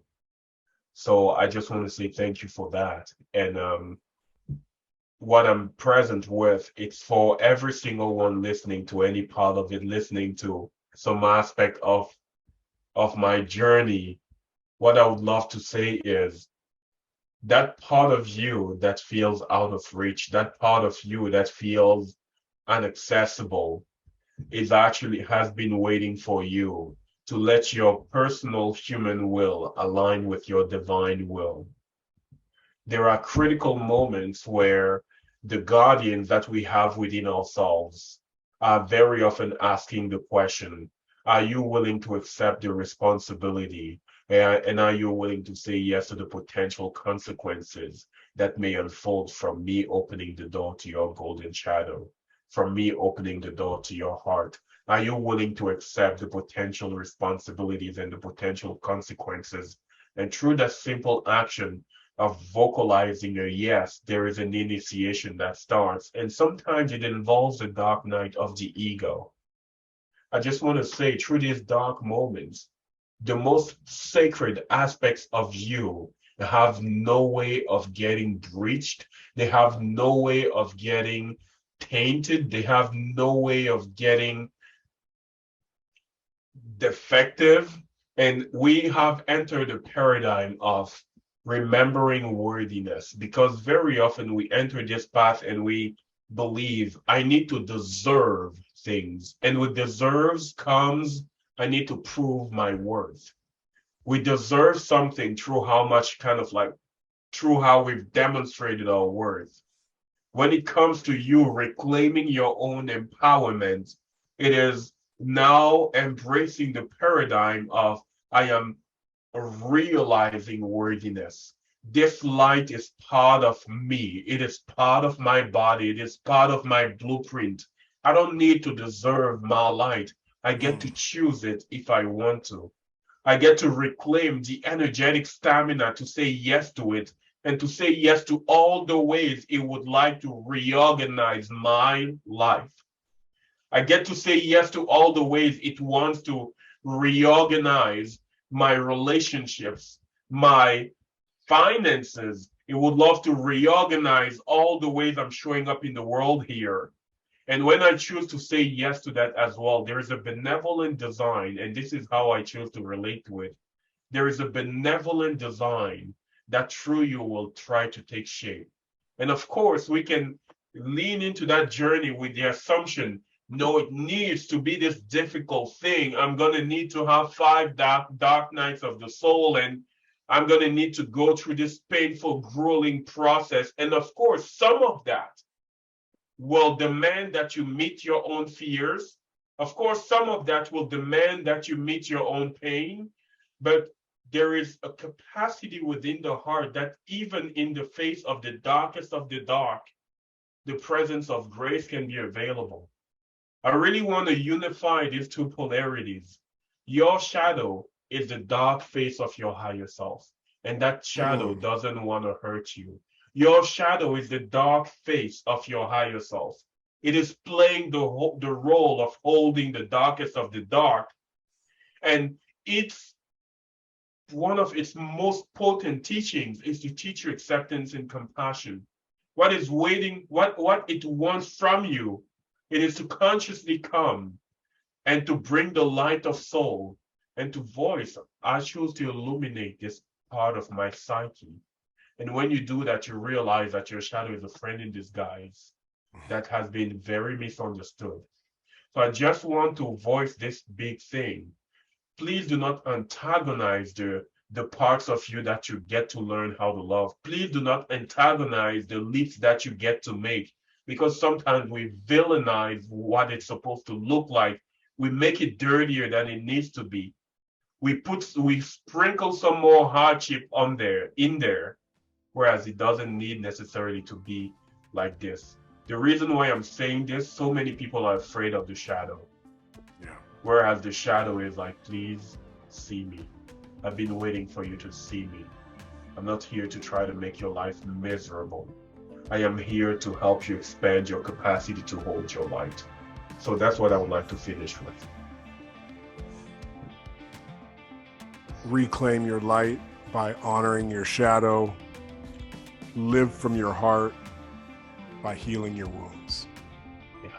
So I just want to say thank you for that. And what I'm present with, it's for every single one listening to any part of it, listening to some aspect of my journey. What I would love to say is that part of you that feels out of reach, that part of you that feels inaccessible, has been waiting for you to let your personal human will align with your divine will. There are critical moments where the guardians that we have within ourselves are very often asking the question, are you willing to accept the responsibility? And are you willing to say yes to the potential consequences that may unfold from me opening the door to your golden shadow, from me opening the door to your heart? Are you willing to accept the potential responsibilities and the potential consequences? And through that simple action of vocalizing a yes, there is an initiation that starts. And sometimes it involves the dark night of the ego. I just want to say, through these dark moments, the most sacred aspects of you have no way of getting breached. They have no way of getting tainted. They have no way of getting defective. And we have entered a paradigm of remembering worthiness, because very often we enter this path and we believe I need to deserve things. And with deserves comes, I need to prove my worth. We deserve something through through how we've demonstrated our worth. When it comes to you reclaiming your own empowerment, it is now embracing the paradigm of I am realizing worthiness. This light is part of me. It is part of my body. It is part of my blueprint. I don't need to deserve my light. I get to choose it if I want to. I get to reclaim the energetic stamina to say yes to it, and to say yes to all the ways it would like to reorganize my life. I get to say yes to all the ways it wants to reorganize my relationships, my finances. It would love to reorganize all the ways I'm showing up in the world here. And when I choose to say yes to that as well, there is a benevolent design, and this is how I choose to relate to it. There is a benevolent design that through you will try to take shape. And of course, we can lean into that journey with the assumption, no, it needs to be this difficult thing. I'm going to need to have 5 dark nights of the soul, and I'm going to need to go through this painful, grueling process. And of course, some of that will demand that you meet your own fears. Of course, some of that will demand that you meet your own pain. But there is a capacity within the heart that even in the face of the darkest of the dark, the presence of grace can be available. I really want to unify these two polarities. Your shadow is the dark face of your higher self, and that shadow doesn't want to hurt you. Your shadow is the dark face of your higher self. It is playing the role of holding the darkest of the dark, and it's one of its most potent teachings is to teach you acceptance and compassion. What is waiting, what it wants from you, it is to consciously come and to bring the light of soul and to voice, I choose to illuminate this part of my psyche. And when you do that, you realize that your shadow is a friend in disguise that has been very misunderstood. So I just want to voice this big thing. Please do not antagonize the parts of you that you get to learn how to love. Please do not antagonize the leaps that you get to make, because sometimes we villainize what it's supposed to look like. We make it dirtier than it needs to be. We sprinkle some more hardship in there, whereas it doesn't need necessarily to be like this. The reason why I'm saying this, so many people are afraid of the shadow. Yeah. Whereas the shadow is like, please see me. I've been waiting for you to see me. I'm not here to try to make your life miserable. I am here to help you expand your capacity to hold your light. So that's what I would like to finish with. Reclaim your light by honoring your shadow. Live from your heart by healing your wounds. Yeah.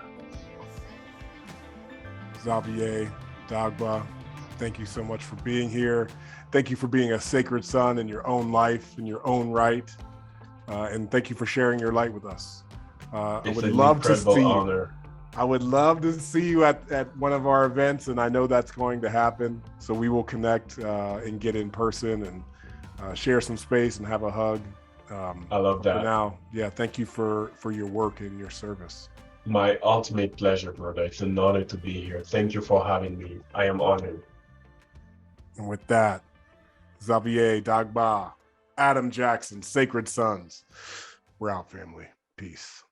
Xavier Dagba, thank you so much for being here. Thank you for being a sacred son in your own life, in your own right. And thank you for sharing your light with us. I would love to see you. I would love to see you at one of our events, and I know that's going to happen. So we will connect and get in person and share some space and have a hug. I love that. For now, yeah, thank you for your work and your service. My ultimate pleasure, brother. It's an honor to be here. Thank you for having me. I am honored. And with that, Xavier Dagba, Adam Jackson, Sacred Sons. We're out, family. Peace.